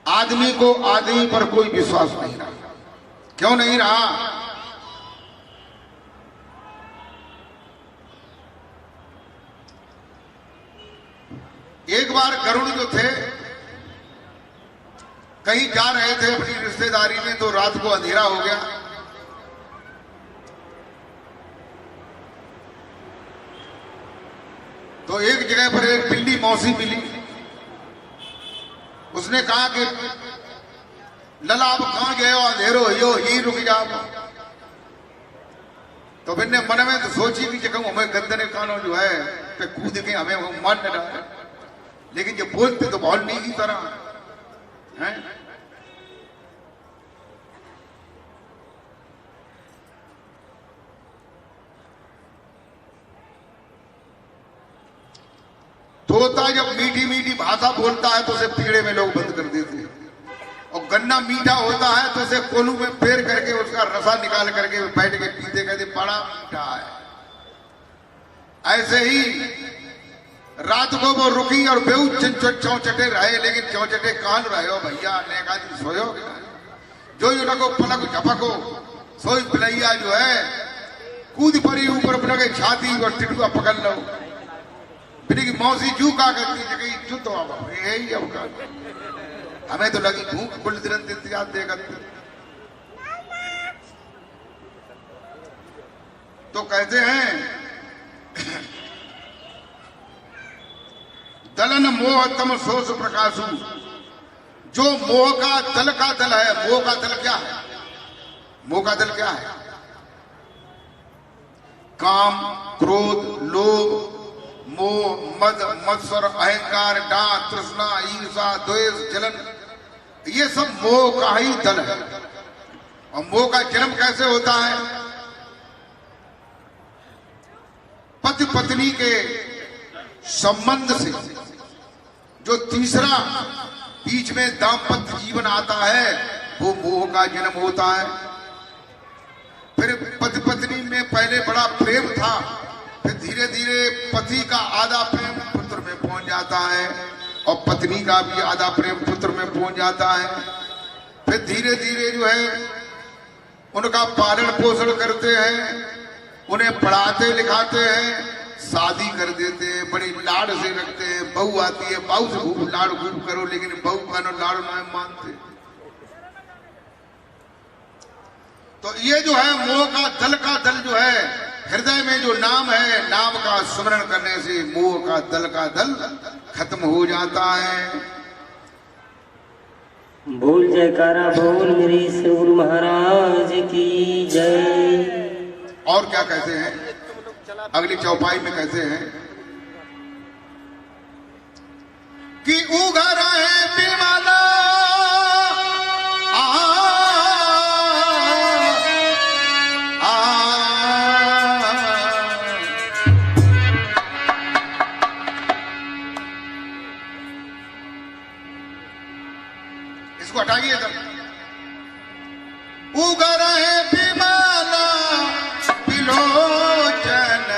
आदमी को आदमी पर कोई विश्वास नहीं रहा। क्यों नहीं रहा? एक बार गरुड़ जो थे कहीं जा रहे थे अपनी रिश्तेदारी में, तो रात को अंधेरा हो गया। तो एक जगह पर एक बिल्ली मौसी मिली। उसने कहा कि लला आप कहां गए हो, अंधेरो हो यही रुक जाओ। तो मैंने मन में तो सोची कि जगह हमें गंदने कानों जो है पे कूद के हमें मार न डाले, लेकिन जो बोलते तो बहुत नहीं की तरह है। तोता जब मीठी मीठी भाषा बोलता है तो उसे पीड़े में लोग बंद कर देते हैं, और गन्ना मीठा होता है तो उसे कोलू में फेर करके उसका रसा निकाल करके बैठ के पीते, कहते बड़ा मीठा है। ऐसे ही रात को वो रुकी और बेऊ चौचटे रहे, लेकिन चौचटे कान रहे हो भैया ने कहा सोयो जो उनको पलक झपको सोई पिलैया जो है कूद पड़ी ऊपर अपने के छाती और टिटुआ पकड़ लो। की मौसी जू का करती जगह चुत यही अब का हमें तो लगी भूख कुल दिन इंतजार देगा। तो कहते हैं दलन मोह तम सोच प्रकाशु, जो मोह का दल है। मोह का दल क्या है? मोह का दल क्या है? काम, क्रोध, लोभ, मोह, मद, मत्सर, अहंकार, डांत, तृष्णा, ईर्षा, द्वेष, जलन, ये सब मोह का ही दल है। और मोह का जन्म कैसे होता है? पति पत्नी के संबंध से जो तीसरा बीच में दाम्पत्य जीवन आता है वो मोह का जन्म होता है। फिर पति पत्नी में उनमें पहले बड़ा प्रेम था, फिर धीरे धीरे पति का आधा प्रेम पुत्र में पहुंच जाता है और पत्नी का भी आधा प्रेम पुत्र में पहुंच जाता है। फिर धीरे धीरे जो है उनका पालन पोषण करते हैं, उन्हें पढ़ाते लिखाते हैं, शादी कर देते हैं, बड़ी लाड़ से रखते हैं। बहू आती है, बहू से खूब लाड़ खूब करो, लेकिन बहू का लाड़ ना मानते। तो ये जो है मोह का दल जो है हृदय में जो नाम है, नाम का स्मरण करने से मोह का दल खत्म हो जाता है। बोल जयकारा बोल मेरे श्री गुरु महाराज की जय। और क्या कहते हैं अगली चौपाई में, कहते हैं कि उगर है बिमला इसको हटाइए तब। उगर है बिमला बिलोचन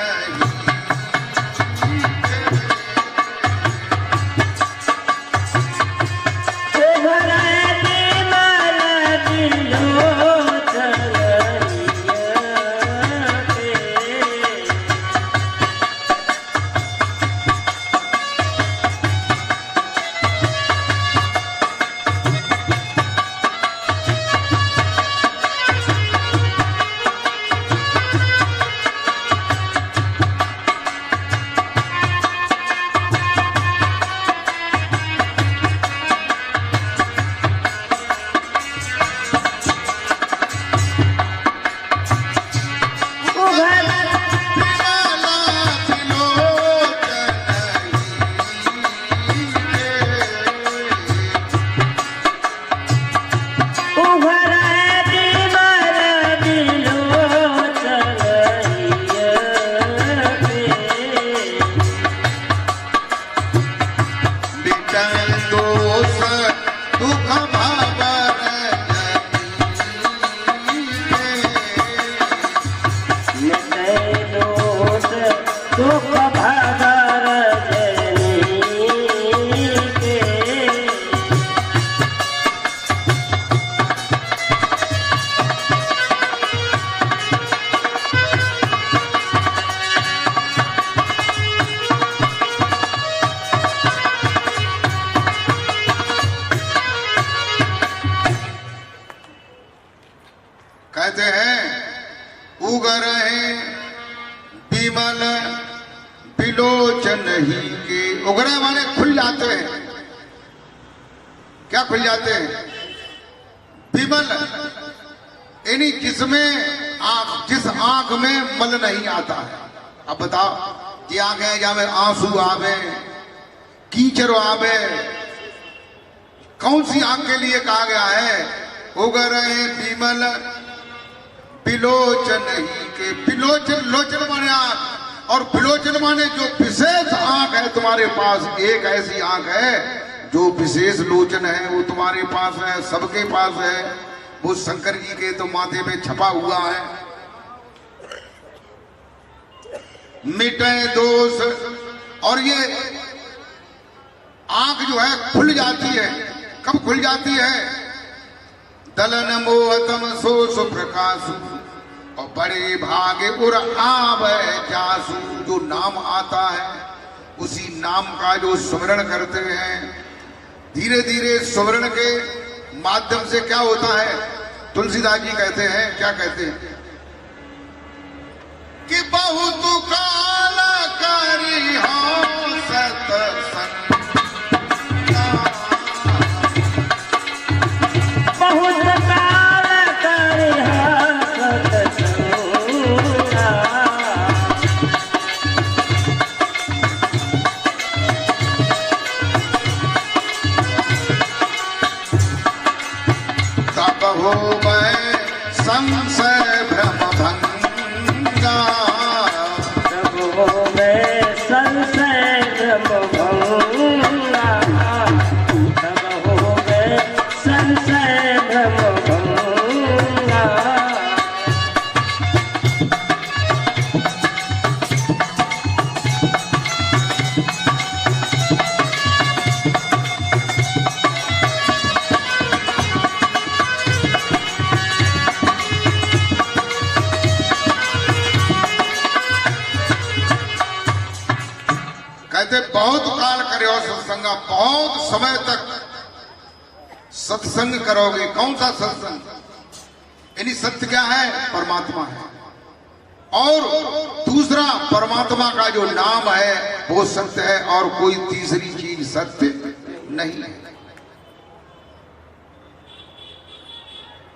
कहते हैं उगर है बिमल बिलोचन ही के। उगरे माने खुल जाते हैं। क्या खुल जाते हैं? बिमल यानी जिसमें आंख, जिस आंख में मल नहीं आता है। अब बताओ, ये आंख है जहां में आंसू आवे, कीचड़ आवे, कौन सी आंख के लिए कहा गया है? उगर है बिमल बिलोचन ही के। बिलोचन, लोचन माने आंख, और बिलोचन माने जो विशेष आंख है तुम्हारे पास। एक ऐसी आंख है जो विशेष लोचन है, वो तुम्हारे पास है, सबके पास है। वो शंकर जी के तो माथे पे छपा हुआ है। मिटे दोष, और ये आंख जो है खुल जाती है। कब खुल जाती है? दलन मोहतम सो सुप्रकाशु, और बड़े भागे उर आवे जासु। जो नाम आता है उसी नाम का जो स्मरण करते हैं, धीरे धीरे स्मरण के माध्यम से क्या होता है? तुलसीदास जी कहते हैं, क्या कहते हैं कि बहुत काल करी हो सत्संग, बहुत काल करी हो सत्संग, तब हो गए संशय भ्रम भंगा। कहते बहुत काल करो सत्संग, बहुत समय तक सत्संग करोगे। कौन सा सत्संग? यानी सत्य क्या है? परमात्मा है। और दूसरा परमात्मा का जो नाम है वो सत्य है, और कोई तीसरी चीज सत्य नहीं है।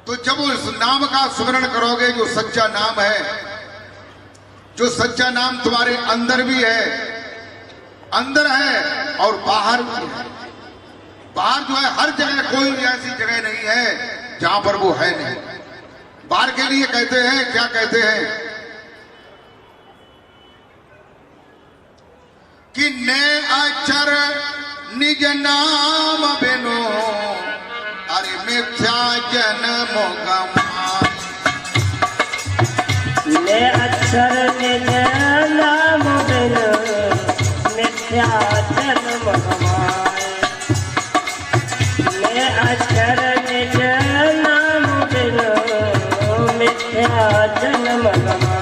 तो जब उस नाम का स्मरण करोगे, जो सच्चा नाम है, जो सच्चा नाम तुम्हारे अंदर भी है, अंदर है और बाहर भी है। बाहर जो है हर जगह, कोई भी ऐसी जगह नहीं है जहां पर वो है नहीं। बाहर के लिए कहते हैं, क्या कहते हैं कि ने अक्षर निज नाम बिनो, अरे मिथ्या जन्म गमाए। ने अक्षर निज नाम बिनो, मिथ्या जन्म गमाए। ने अक्षर निज नाम बिनो, मिथ्या जन्म गमाए।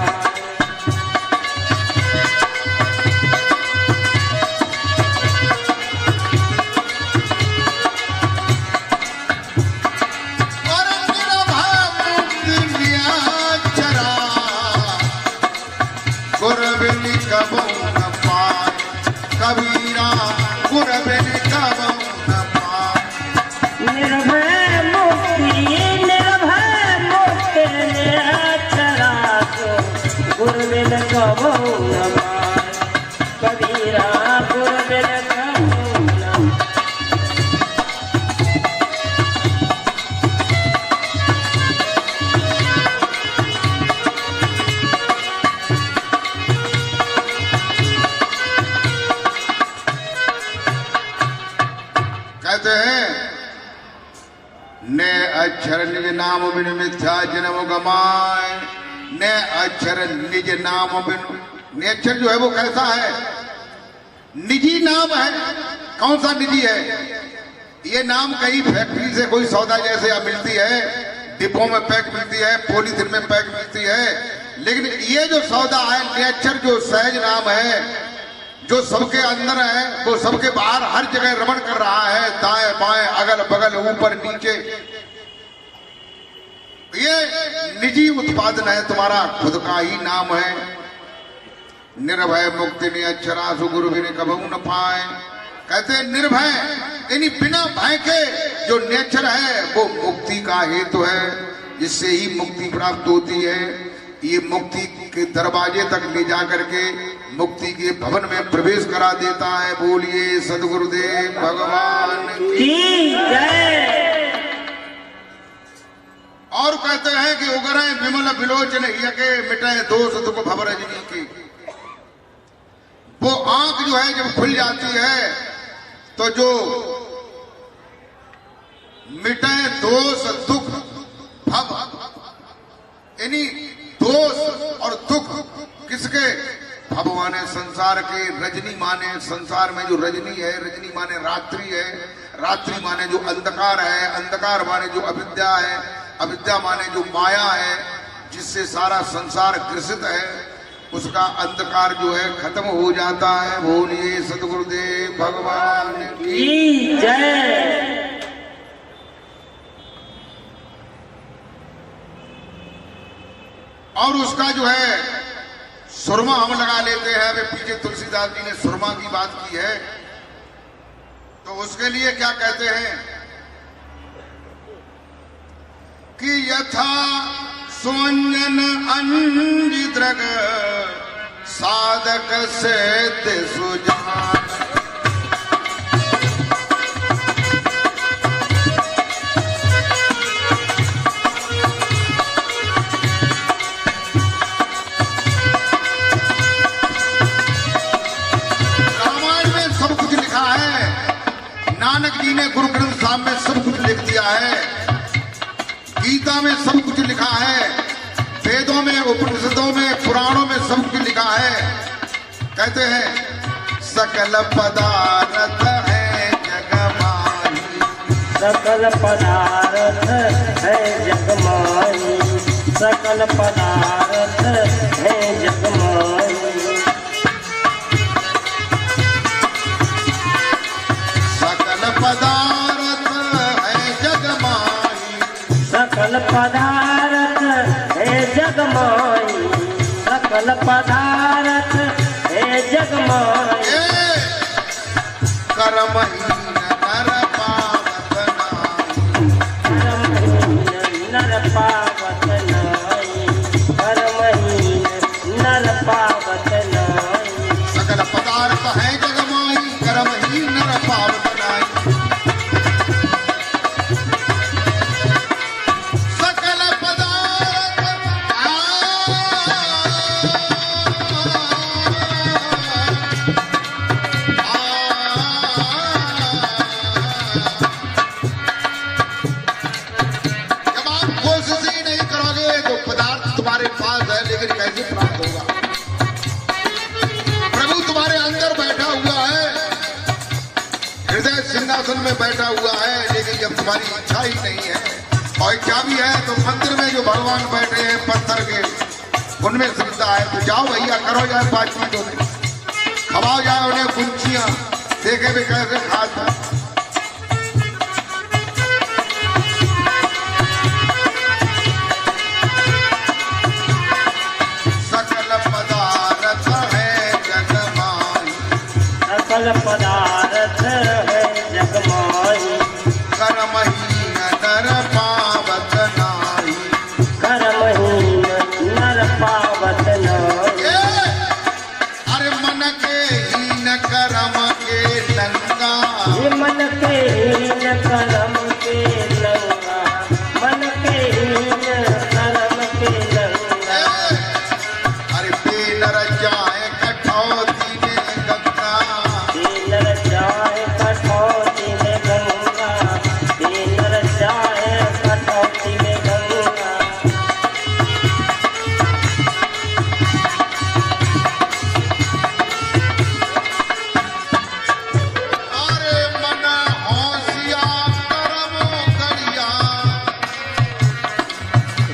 कबीरा गुर बिन कबहु न पाए। निर्भय मुक्ति, निर्भय मुक्ति निरक्षरा को, गुर बिन कबहु न पाए। कबीरा गुर बिन कबहु न पाए। कहते हैं ने अक्षर निज नाम बिन मिथ्या जन्म गमाए। ने अक्षर निज नाम बिन, ने अक्षर जो है वो कैसा है? निजी नाम है। कौन सा निजी है? ये नाम कहीं फैक्ट्री से कोई सौदा जैसे अब मिलती है, डिब्बों में पैक मिलती है, पॉलीथिन में पैक मिलती है, लेकिन ये जो सौदा है नेचर, जो सहज नाम है, जो सबके अंदर है, वो सबके बाहर हर जगह रमण कर रहा है, दाएं बाएं अगल बगल ऊपर नीचे। ये निजी उत्पादन है, तुम्हारा खुद का ही नाम है। निर्भय मुक्ति ने अक्षरासु गुरु बिन कबहु न पाए। कहते हैं निर्भय यानी बिना भय के जो नेचर है वो मुक्ति का हेतु है, जिससे ही मुक्ति प्राप्त होती है। ये मुक्ति के दरवाजे तक ले जा करके मुक्ति के भवन में प्रवेश करा देता है। बोलिए सदगुरुदेव भगवान की जय। और कहते हैं कि उगरे विमल विलोचन यके मिटे दोष दुख भव रजनी की। वो आंख जो है जब खुल जाती है तो जो मिटे दोष दुख भव, यानी दोष और दुख किसके? भव माने संसार के, रजनी माने संसार में जो रजनी है, रजनी माने रात्रि है, रात्रि माने जो अंधकार है, अंधकार माने जो अविद्या है, अविद्या माने जो माया है, जिससे सारा संसार ग्रसित है, उसका अंधकार जो है खत्म हो जाता है। बोलिए सदगुरुदेव भगवान की जय। और उसका जो है सुरमा हम लगा लेते हैं। अभी पीछे तुलसीदास जी ने सुरमा की बात की है, तो उसके लिए क्या कहते हैं कि यथा सुंजन अंजिद्रग साधक से सुजान। नानक जी ने गुरु ग्रंथ साहब में सब कुछ लिख दिया है, गीता में सब कुछ लिखा है, वेदों में, उपनिषदों में, पुराणों में सब कुछ लिखा है। कहते हैं सकल पदार्थ है जगमाही, सकल पदार्थ है जगमाही, सकल पदार्थ है जगमाही। सकल पदार्थ है जगमाई कर्महीन नर पावत नाई कर्महीन नर पावत नाई कर्महीन नर पावत नाई सकल पदार्थ है जगमाई कर्महीन नर पावत नाई सकल पदार्थ जब आप कोशिश ही नहीं करोगे तो पदार्थ तुम्हारे पास है लेकिन कैसे प्राप्त होगा। प्रभु तुम्हारे अंदर बैठा हुआ है, हृदय सिंहासन में बैठा हुआ है, लेकिन जब तुम्हारी इच्छा ही नहीं है और क्या भी है तो मंदिर में जो भगवान बैठे हैं पत्थर के उनमें श्रद्धा है तो जाओ भैया करो जाए बातचीत होने खवाओ जाए उन्हें गुंचियां देखे भी कैसे खाता सकल पदार्थ है जगमाई सकल पदार्थ है जगमाई कर्महीन नर पावत नाई कर्महीन नर पावत नाई अरे मन के हीन कर्म के लंगा ये मन के हीन कर्म के लंगा मन के हीन कर्म के लंगा अरे बेनर जाए कठौती में गंगा दीनर जाए कठौती में गंगा दीनर जाए कठौती में गंगा अरे मन होशियार कर्म करिया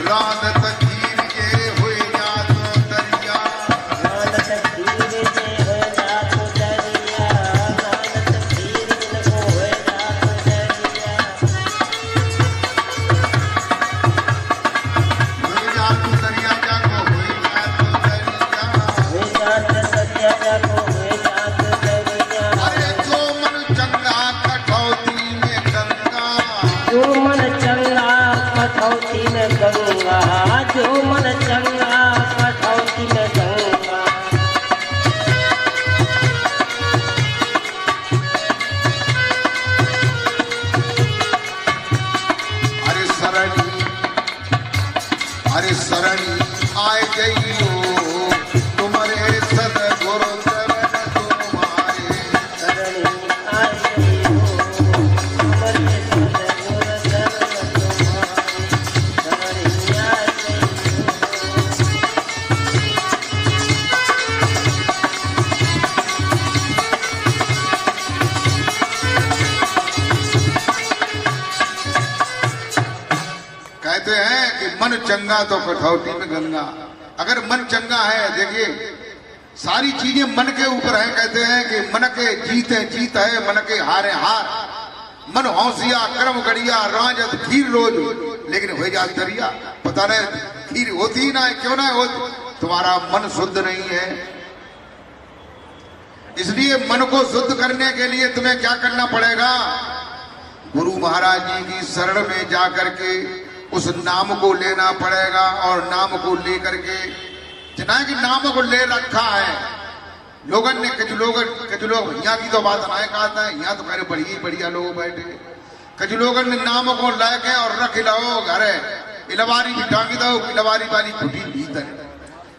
रानत खीर के हुए जात दरिया नानक खीर जे हो जात दरिया नानक खीर जिनको हो जात दरिया हुए जात दरिया जाको हुए जात दरिया हो जात सत्या जाको हो जात दरिया अरे जो मन चंगा कठौती में गंगा जो मन चंगा कठौती में गंगा जो मन चंगा कठौती में गंगा अरे शरणी आए गईयो तुम्हारे सदगुरु चरण तुम्हारे शरणी आई हो हमारे सतगुर चरण तुम्हारे शरणी आई हो कहते हैं कि मन चंगा तो कठौती में गंगा। अगर मन चंगा है देखिए सारी चीजें मन के ऊपर है। कहते हैं कि मन के जीते जीत है मन के हारे हार मन हौसिया कर्म गड़िया राजत खीर रोज लेकिन हो जा दरिया पता नहीं खीर होती ही ना है क्यों ना होती तुम्हारा मन शुद्ध नहीं है। इसलिए मन को शुद्ध करने के लिए तुम्हें क्या करना पड़ेगा गुरु महाराज जी की शरण में जाकर के उस नाम को लेना पड़ेगा और नाम को लेकर के जितना कि नाम को ले रखा है लोगन ने कुछ लोग यहाँ की तो बात ना कहता है यहाँ तो कह रहे बढ़िया बढ़िया लोग बैठे कुछ लोगन ने नाम को लेके और रख लो घरे इलवारी भी टांगी दो इलवारी वाली खुटी भीतर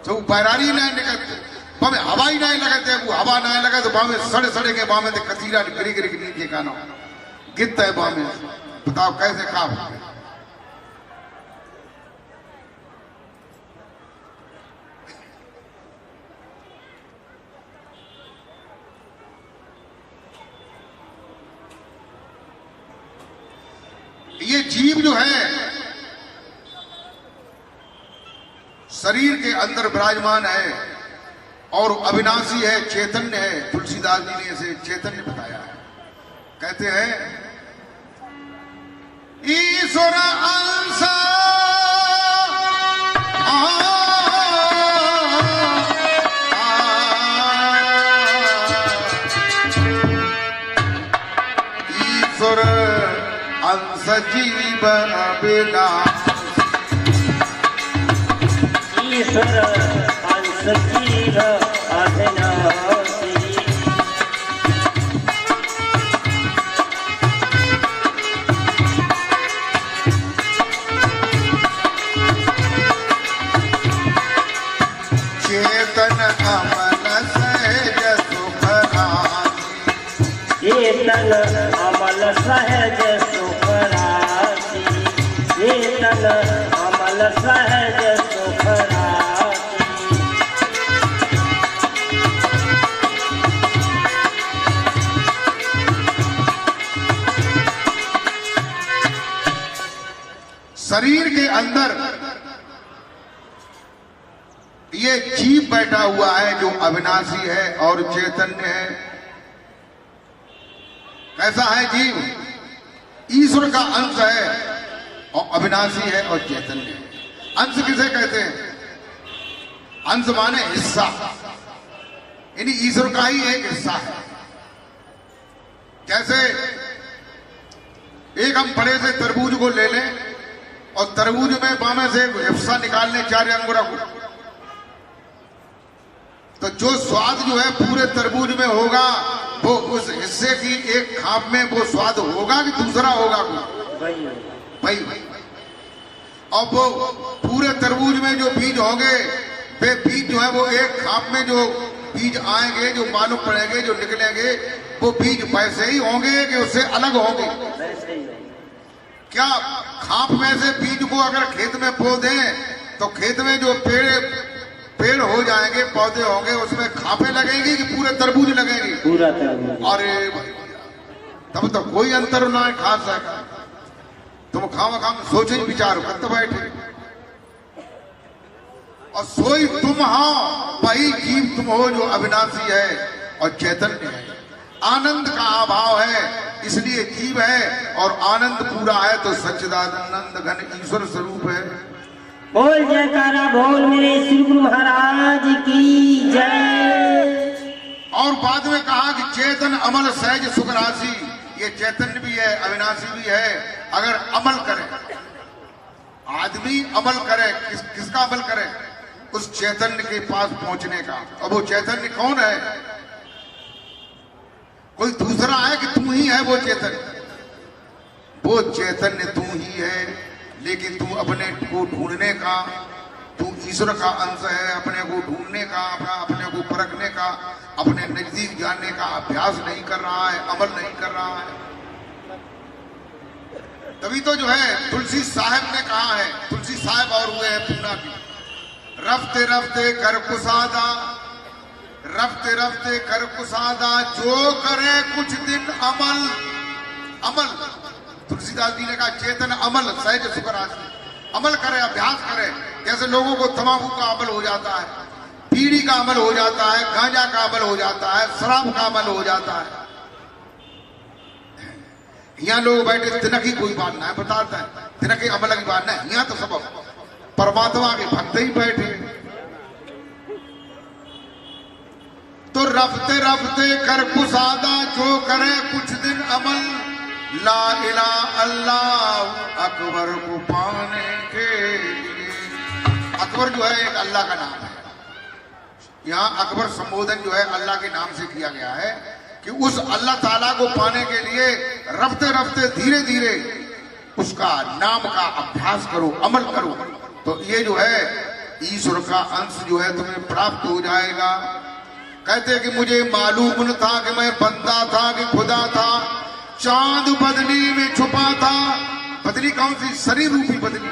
तो बैरारी नहीं निकलते बामे हवा ही नहीं लगते वो हवा नहीं लगे तो बामे सड़े सड़े के बामे तो कतीरा गिरी गिरी नीचे गाना गिरता है बामे बताओ कैसे काम ये जीव जो है शरीर के अंदर विराजमान है और अविनाशी है चैतन्य है। तुलसीदास जी ने इसे चैतन्य बताया है। कहते हैं ईश्वर अंश जीव अविनाशी। ईश्वर अंश जीव अविनाशी। चेतन अमल सहज सुख राशि। चेतन अमल सहज सुख राशि। चेतन अमल सहज सुख राशि। शरीर के अंदर ये जीव बैठा हुआ है जो अविनाशी है और चैतन्य है। कैसा है जीव? ईश्वर का अंश है और अविनाशी है और चैतन्य है। अंश किसे कहते हैं? अंश माने हिस्सा, यानी ईश्वर का ही एक हिस्सा है। जैसे एक हम बड़े से तरबूज को ले लें और तरबूज में बामे से हिस्सा निकाल लें 4 अंगूर को, तो जो स्वाद जो है पूरे तरबूज में होगा वो उस हिस्से की एक खाप में वो स्वाद होगा कि दूसरा होगा? भाई और वो पूरे तरबूज में जो बीज होंगे वे बीज जो है वो एक खाप में जो बीज आएंगे, जो मालूम पड़ेंगे, जो निकलेंगे, वो बीज वैसे ही होंगे कि उससे अलग होंगे? क्या खाप में से बीज को अगर खेत में बो दें तो खेत में जो पेड़ हो जाएंगे, पौधे होंगे, उसमें खापे लगेंगी कि पूरे तरबूज लगेंगी? पूरा तरबूज। अरे तब तो कोई अंतर ना है खास है। तुम खाओ सोचे विचार करते बैठे और सोई तुम हो, वही जीव तुम हो जो अविनाशी है और चैतन्य है। आनंद का अभाव है इसलिए जीव है, और आनंद पूरा है तो सच्चिदानंद घन ईश्वर स्वरूप है। बोल जयकारा बोल मेरे श्री गुरु महाराज की जय। और बाद में कहा कि चेतन अमल सहज सुख राशि। ये चैतन्य भी है, अविनाशी भी है। अगर अमल करे, आदमी अमल करे, किसका अमल करे? उस चैतन्य के पास पहुंचने का। अब वो चैतन्य कौन है? कोई दूसरा है कि तू ही है वो चैतन्य? वो चैतन्य तू ही है, लेकिन तू अपने को ढूंढने का, तू ईश्वर का अंश है, अपने को ढूंढने का, अपने को परखने का, अपने नजदीक जानने का अभ्यास नहीं कर रहा है, अमल नहीं कर रहा है। तभी तो जो है तुलसी साहब ने कहा है, तुलसी साहब और हुए हैं पूना की, रफ्ते रफ्ते कर कुसादा, रफ्ते रफ्ते कर कुसादा, जो करे कुछ दिन अमल। अमल तुलसीदास जी ने कहा चेतन अमल सहज सुख राशि। अमल करे, अभ्यास करे। जैसे लोगों को तंबाकू का अमल हो जाता है, बीड़ी का अमल हो जाता है, गांजा का अमल हो जाता है, शराब का अमल हो जाता है। यहाँ लोग बैठे तिनक ही कोई बात ना है, बताता है तिनक ही अमल की बात ना है। यहाँ तो सब परमात्मा के भक्त ही बैठे। तो रफ्ते रफ्ते कर कुसादा, जो करे कुछ दिन अमल, ला इला अल्लाह अकबर को पाने के लिए। अकबर जो है एक अल्लाह का नाम है। यहाँ अकबर संबोधन जो है अल्लाह के नाम से किया गया है कि उस अल्लाह ताला को पाने के लिए रफ्ते रफ्ते धीरे धीरे उसका नाम का अभ्यास करो, अमल करो, तो ये जो है ईश्वर का अंश जो है तुम्हें प्राप्त हो जाएगा। कहते कि मुझे मालूम न था कि मैं बंदा था कि खुदा था, चांद बदली में छुपा था। बदली कौन सी? शरीर रूपी बदली।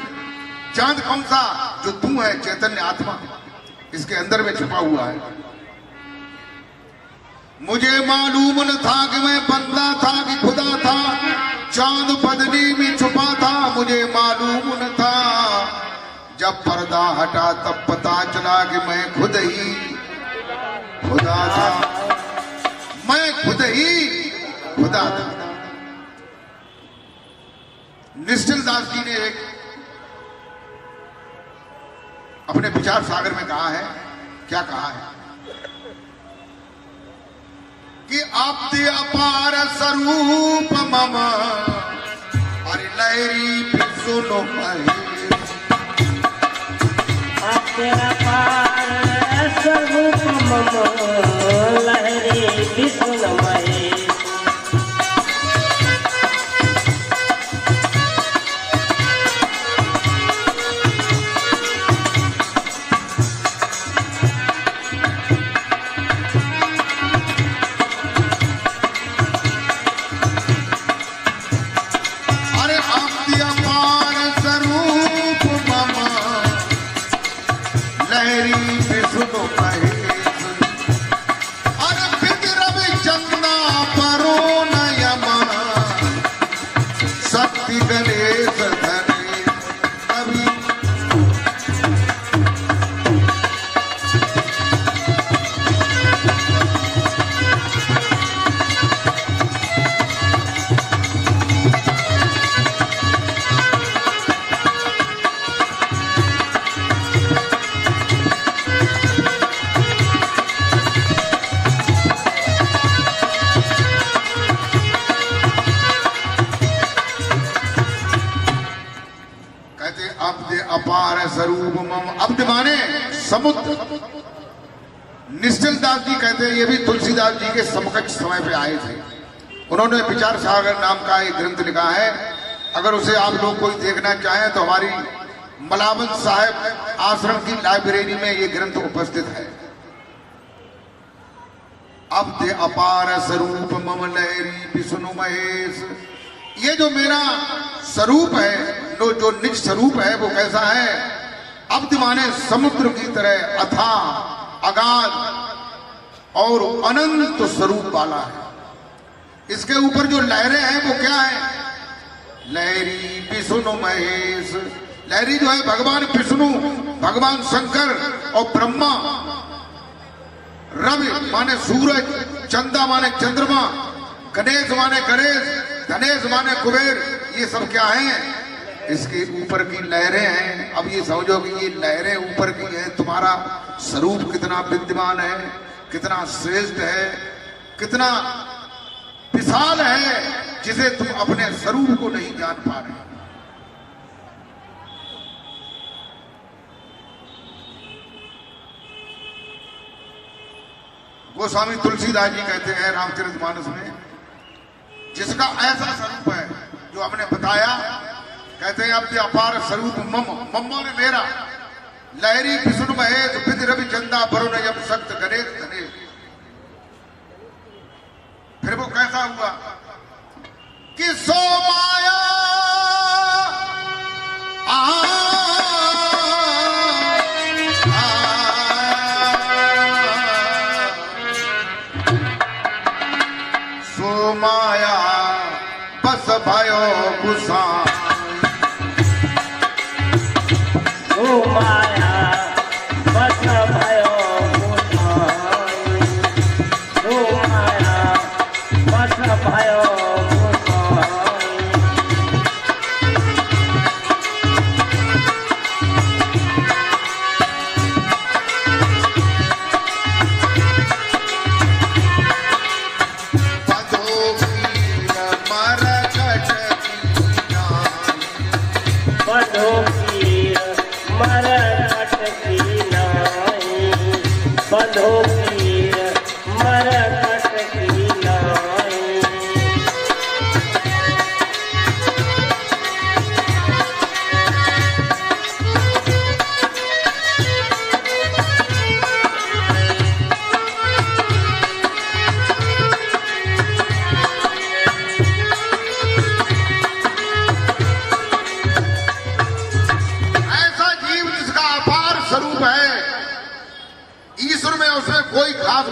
चांद कौन सा? जो तू है, चैतन्य आत्मा, इसके अंदर में छुपा हुआ है। मुझे मालूम न था कि मैं बंदा था कि खुदा था, चांद बदली में छुपा था, मुझे मालूम न था। जब पर्दा हटा तब पता चला कि मैं खुद ही खुदा था, मैं खुद ही खुदा था। निश्चल दास जी ने एक अपने विचार सागर में कहा है, क्या कहा है कि आप दे अपार स्वरूप मम, अरे लहरी भी सुनो महेश। तेरा पार स्वरूप मम लहरी विष्णु महेश। अपार स्वरूप मम। अब्द माने समुद्र। निश्चल दास जी कहते हैं ये भी तुलसीदास जी के समकक्ष समय पे आए थे। उन्होंने विचार सागर नाम का एक ग्रंथ लिखा है। अगर उसे आप लोग कोई देखना चाहें तो हमारी मलावल साहब आश्रम की लाइब्रेरी में ये ग्रंथ उपस्थित है। अब्द अपार स्वरूप मम लहरी विष्णु महेश। ये जो मेरा स्वरूप है, जो निज स्वरूप है वो कैसा है? अब्द माने समुद्र की तरह अथाह अगाध और अनंत स्वरूप वाला है। इसके ऊपर जो लहरें हैं वो क्या है? लहरी विष्णु महेश। लहरी जो है भगवान विष्णु, भगवान शंकर और ब्रह्मा। रवि माने सूरज, चंदा माने चंद्रमा, गणेश माने गणेश, धनेश माने कुबेर। ये सब क्या है? इसके ऊपर की लहरें हैं। अब ये समझो कि ये लहरें ऊपर की हैं। तुम्हारा स्वरूप कितना विद्यमान है, कितना श्रेष्ठ है, कितना विशाल है, जिसे तुम अपने स्वरूप को नहीं जान पा रहे। गोस्वामी तुलसीदास जी कहते हैं रामचरितमानस में, जिसका ऐसा स्वरूप है जो हमने बताया, कहते हैं अब अपार स्वरूप मम। मम्मा ने मेरा लहरी विष्णु महेश विधि रवि चंदा वरुण यम सक्त गणेश धनेश। फिर वो कैसा हुआ कि सो माया सो माया बस भयो गुसा। माया बस भयो गोसाई। माया बस भयो गोसाई।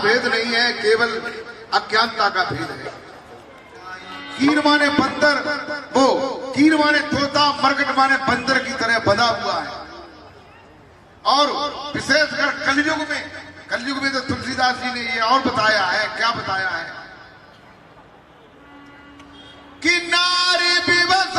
भेद नहीं है, केवल अज्ञानता का भेद है। कीर माने बंदर, वो कीर माने तोता, मरकट माने बंदर की तरह बंधा हुआ है। और विशेषकर कलयुग में तो तुलसीदास जी ने ये और बताया है। क्या बताया है कि नारी विवश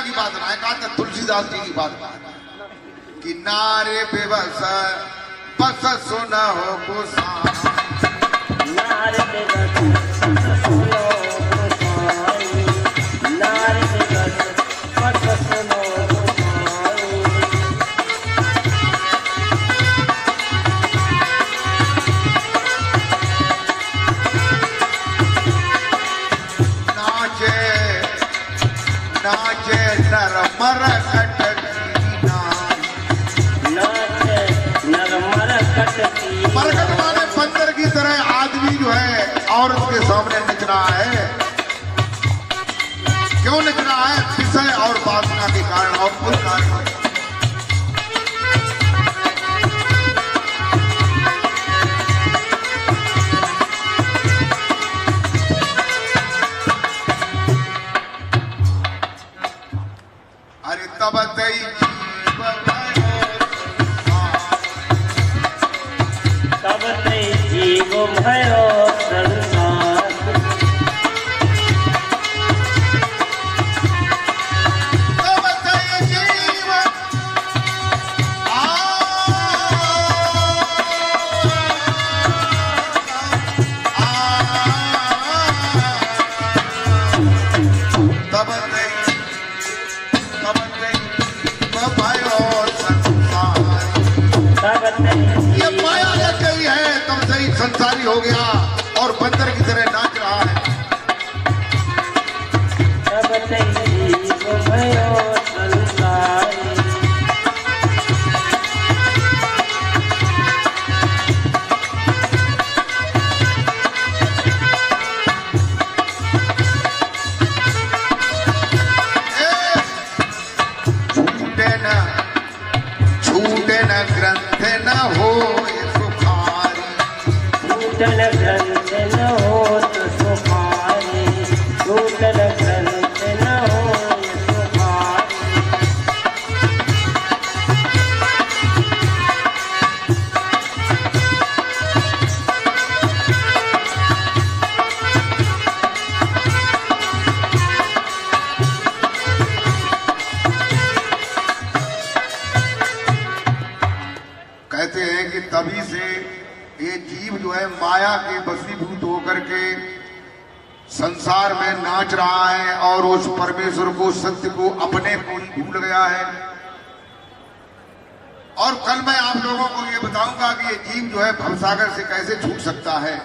की बात ना है, कहा था तुलसीदास जी की बात कि कि नारे बेबस बस सुना हो गोसाई। नारे बेबस बस सुनो गोसाई, नारे बेबस बस सुनो गोसाई। नाचे नाचे नरमर मरकट वाले बंदर की तरह आदमी जो है औरत के सामने नच रहा है। क्यों नच रहा है? विषय और वासना के कारण और कोई कारण नहीं। अरे तब तई तब ते जीव भयो संसार, तब तई जीव तब भयो संसार। तब ते ये माया लग गई है, तब से ही संसारी हो गया और बंदर की तरह नाच रहा है। तब ते जीव भयो संसार। छूटे न ग्रंथ न हो सुखारी, छूटल ग्रंथ न हो तो सुखारी, छूटल ग्रंथ न हो सुखारी। कहते हैं कि तभी से ये जीव जो है माया के वशीभूत होकर के संसार में नाच रहा है और उस परमेश्वर को, सत्य को, अपने को ही भूल गया है। और कल मैं आप लोगों को ये बताऊंगा कि ये जीव जो है भवसागर से कैसे छूट सकता है।